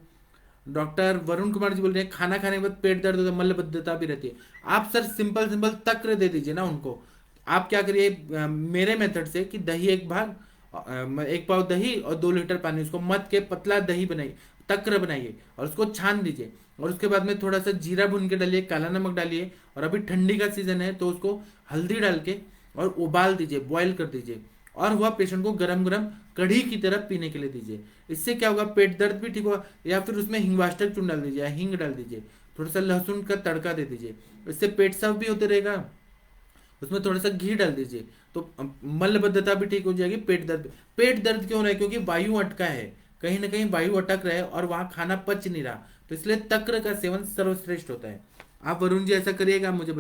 डॉक्टर वरुण कुमार जी बोल रहे हैं खाना खाने के बाद पेट दर्द होता है, मलबद्धता भी रहती है। आप सर सिंपल सिंपल तक्र दे दीजिए ना उनको। आप क्या करिए मेरे मेथड से कि दही एक भाग, 1 पाव दही और 2 लीटर पानी, उसको मत के पतला दही बनाइए, तक्र बनाइए और उसको छान दीजिए। और उसके बाद में थोड़ा सा जीरा भून के डालिए, काला नमक डालिए, और अभी ठंडी का सीजन है तो उसको हल्दी डाल के और उबाल दीजिए, बॉयल कर दीजिए, और वह पेशेंट को गरम गरम कढ़ी की तरह पीने के लिए दीजिए। इससे क्या होगा, पेट दर्द भी ठीक होगा। या फिर उसमें हिंगवाष्टक चूर्ण डाल दीजिए, हिंग डाल दीजिए, थोड़ा सा लहसुन का तड़का दे दीजिए, इससे पेट साफ भी होते रहेगा। उसमें थोड़ा सा घी डाल दीजिए तो मलबद्धता भी ठीक हो जाएगी। पेट दर्द क्यों हो रहा है, क्योंकि वायु अटका है, कहीं ना कहीं वायु अटक रहा है और वहां खाना पच नहीं रहा, तो इसलिए तक्र का सेवन सर्वश्रेष्ठ होता है। आप वरुण जी ऐसा करिएगा, मुझे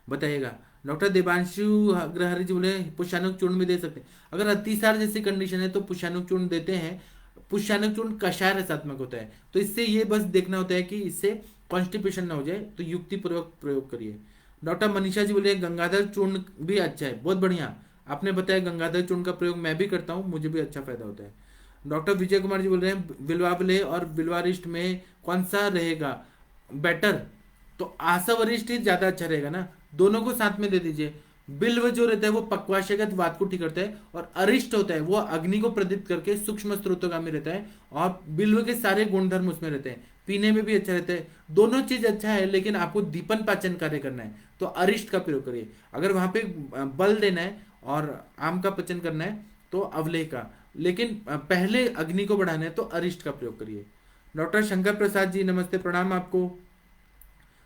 बताइएगा। डॉक्टर देवांशु अग्रहरि जी बोले पुष्यानुक चूर्ण भी दे सकते हैं। अगर अतिसार जैसी कंडीशन है तो पुष्यानुक चूर्ण देते हैं। पुष्यानुक चूर्ण कषाय रसात्मक होता है, तो इससे ये बस देखना होता है कि इससे कॉन्स्टिपेशन ना हो जाए, तो युक्ति पूर्वक प्रयोग करिए। डॉक्टर मनीषा जी बोले गंगाधर चूर्ण भी अच्छा है, बहुत बढ़िया आपने बताया। गंगाधर चूर्ण का प्रयोग मैं भी करता हूँ, मुझे भी अच्छा फायदा होता है। डॉक्टर विजय कुमार जी बोल रहे हैं बिल्वावले और बिल्वारिष्ट में कौन सा रहेगा बेटर, तो आशा वरिष्ठ ही ज्यादा अच्छा रहेगा ना, दोनों को साथ में दे दीजिए। बिल्व जो रहता है वो पक्वाशयगत वात को ठीक करता है, और अरिष्ट होता है वो अग्नि को प्रदीप्त करके सूक्ष्म स्रोतोगामी रहता है, और बिल्व के सारे गुणधर्म उसमें रहते हैं, पीने में भी अच्छा रहता है, दोनों चीज अच्छा है, लेकिन आपको दीपन पाचन कार्य करना है तो अरिष्ट का प्रयोग करिए। अगर वहां पे बल देना है और आम का पचन करना है तो अवलेह का, लेकिन पहले अग्नि को बढ़ाना है तो अरिष्ट का प्रयोग करिए। डॉक्टर शंकर प्रसाद जी नमस्ते, प्रणाम आपको।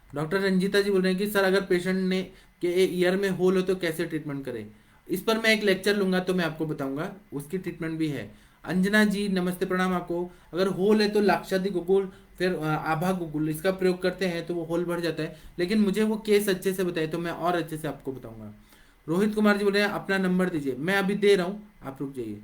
डॉक्टर रंजीता जी बोल रहे हैं कि सर अगर पेशेंट ने के ईयर में होल हो तो कैसे ट्रीटमेंट करें। इस पर मैं एक लेक्चर लूंगा तो मैं आपको बताऊंगा, उसकी ट्रीटमेंट भी है। अंजना जी नमस्ते, प्रणाम आपको। अगर होल है तो लाक्षादि गुगुल, फिर आभा गुगुल, इसका प्रयोग करते हैं तो वो होल भर जाता है, लेकिन मुझे वो केस अच्छे से बताए तो मैं और अच्छे से आपको बताऊंगा। रोहित कुमार जी बोल रहे हैं अपना नंबर दीजिए, मैं अभी दे रहा हूँ, आप रुक जाइए।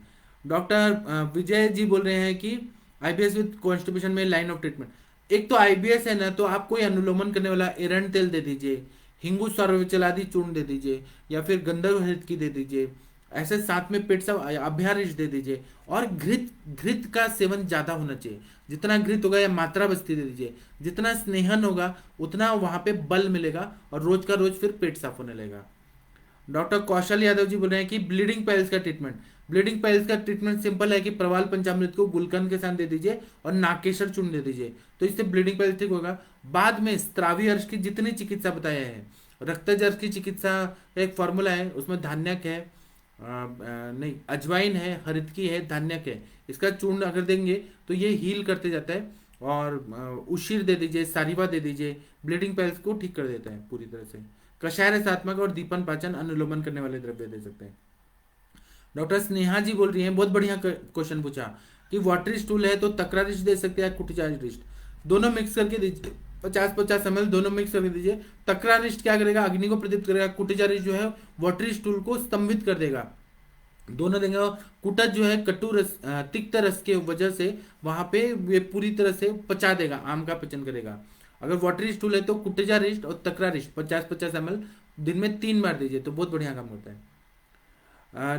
डॉक्टर विजय जी बोल रहे हैं कि आईबीएस विद कॉन्स्टिपेशन में लाइन ऑफ ट्रीटमेंट। एक तो आईबीएस है ना, तो आप कोई अनुलोमन करने वाला एरंड तेल दे दीजिए, हिंगू सर्वचलादि चूर्ण दे दीजिए, या फिर गंधर्व हरित की दे दीजिए, ऐसे साथ में पेट सब अभ्यारिश दे दीजिए। और घृत घृत का सेवन ज्यादा होना चाहिए, जितना घृत होगा या मात्रा बस्ती दे दीजिए, जितना स्नेहन होगा उतना वहां पे बल मिलेगा और रोज का रोज फिर पेट साफ होने लगेगा। डॉक्टर कौशल यादव जी बोल रहे हैं कि ब्लीडिंग पाइल्स का ट्रीटमेंट। ब्लीडिंग पाइल्स का ट्रीटमेंट सिंपल है कि प्रवाल पंचामृत को गुलकंद के साथ दे दीजिए और नाकेशर चूर्ण दे दीजिए, तो इससे ब्लीडिंग पाइल्स ठीक होगा। बाद में स्त्रावी अर्श की जितनी चिकित्सा बताया है, रक्तज अर्श की चिकित्सा एक फॉर्मूला है, उसमें धान्यक है, नहीं अजवाइन है, हरितकी है, धान्यक है, इसका चूर्ण अगर देंगे तो ये हील करते जाता है। और उशीर दे दीजिए, सारिवा दे दीजिए, ब्लीडिंग पाइल्स को ठीक कर देता है पूरी तरह से। कषाय रसात्मक और दीपन पाचन अनुलोमन करने वाले द्रव्य दे सकते हैं। डॉक्टर स्नेहा जी बोल रही हैं, बहुत बढ़िया क्वेश्चन पूछा कि वाटरी स्टूल है तो तकरारिश दे सकते हैं या कुटिचारिष्ट, दोनों मिक्स करके दीजिए, 50-50 ml दोनों मिक्स करके दीजिए। तकरारिष्ट क्या करेगा, अग्नि को प्रदीप्त करेगा, कुटिचारिष्ट जो है वाटरी स्टूल को स्तंभित कर देगा, दोनों देंगे। कुटज जो है कटु रस तिक्त रस के वजह से वहां पे ये पूरी तरह से पचा देगा, आम का पचन करेगा। अगर वाटरी स्टूल है तो कुटजारिष्ट और तकरारिष्ट 50-50 ml दिन में 3 बार दीजिए तो बहुत बढ़िया काम होता है।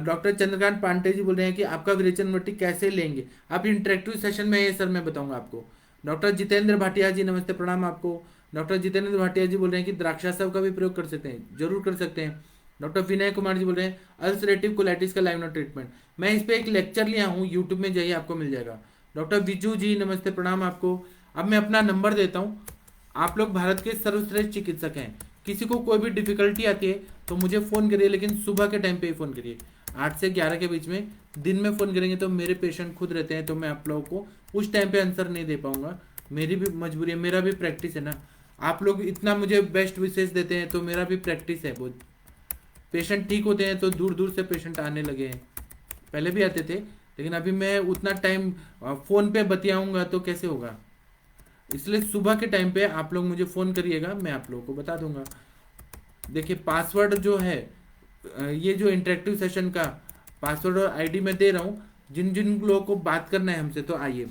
डॉक्टर चंद्रकांत पांडे जी बोल रहे हैं कि आपका विरेचन वटी कैसे लेंगे, आप इंटरेक्टिव सेशन में ये सर मैं बताऊंगा आपको। डॉक्टर जितेंद्र भाटिया जी नमस्ते, प्रणाम आपको। डॉक्टर जितेंद्र भाटिया जी बोल रहे हैं कि द्राक्षासव का भी प्रयोग कर सकते हैं, जरूर कर सकते हैं। डॉक्टर विनय कुमार जी बोल रहे हैं अल्सरेटिव कोलाइटिस का लाइव नोट ट्रीटमेंट, मैं इस पे एक लेक्चर लिया हूँ, यूट्यूब में जाइए आपको मिल जाएगा। डॉक्टर विजू जी नमस्ते, प्रणाम आपको। अब मैं अपना नंबर देता हूँ, आप लोग भारत के सर्वश्रेष्ठ चिकित्सक हैं, किसी को कोई भी डिफिकल्टी आती है तो मुझे फ़ोन करिए, लेकिन सुबह के टाइम पे ही फ़ोन करिए, 8 से 11 के बीच में। दिन में फ़ोन करेंगे तो मेरे पेशेंट खुद रहते हैं, तो मैं आप लोगों को उस टाइम पे आंसर नहीं दे पाऊंगा, मेरी भी मजबूरी है, मेरा भी प्रैक्टिस है ना। आप लोग इतना मुझे बेस्ट विशेष देते हैं तो मेरा भी प्रैक्टिस है बहुत। पेशेंट ठीक होते हैं तो दूर दूर से पेशेंट आने लगे हैं, पहले भी आते थे, लेकिन अभी मैं उतना टाइम फ़ोन पे बतियाऊंगा तो कैसे होगा, इसलिए सुबह के टाइम पे आप लोग मुझे फ़ोन करिएगा, मैं आप लोगों को बता दूंगा। देखिए पासवर्ड जो है, ये जो इंटरेक्टिव सेशन का पासवर्ड और आईडी मैं दे रहा हूँ, जिन जिन लोगों को बात करना है हमसे तो आइए।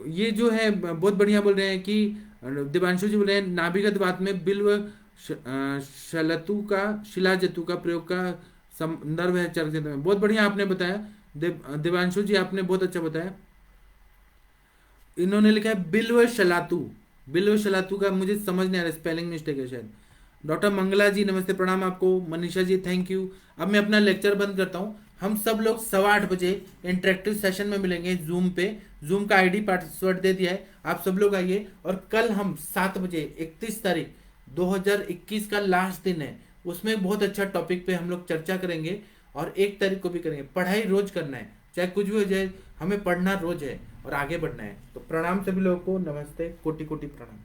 ये जो है बहुत बढ़िया बोल रहे हैं कि दिवांशु जी बोल रहे हैं नाभिगत बात में बिल्व शलतु का शिलाजतु का प्रयोग का संदर्भ है चर्चा में, बहुत बढ़िया आपने बताया दिवांशु जी, आपने बहुत अच्छा बताया। इन्होंने लिखा है बिल्व शलातु, बिल्व शलातु का मुझे समझ नहीं आ रहा, स्पेलिंग मिस्टेक है शायद। डॉक्टर मंगला जी नमस्ते, प्रणाम आपको। Manisha ji thank you. अब मैं अपना लेक्चर बंद करता हूँ, हम सब लोग 8:15 बजे इंटरेक्टिव सेशन में मिलेंगे जूम पे, जूम का आईडी पासवर्ड दे दिया है, आप सब लोग आइए। और कल हम 7 बजे 31 तारीख 2021 का लास्ट दिन है, उसमें बहुत अच्छा टॉपिक पे हम लोग चर्चा करेंगे, और 1 तारीख को भी करेंगे। पढ़ाई रोज करना है, चाहे कुछ भी हो जाए, हमें पढ़ना रोज है और आगे बढ़ना है। तो प्रणाम सभी लोगों को, नमस्ते, कोटि कोटि प्रणाम।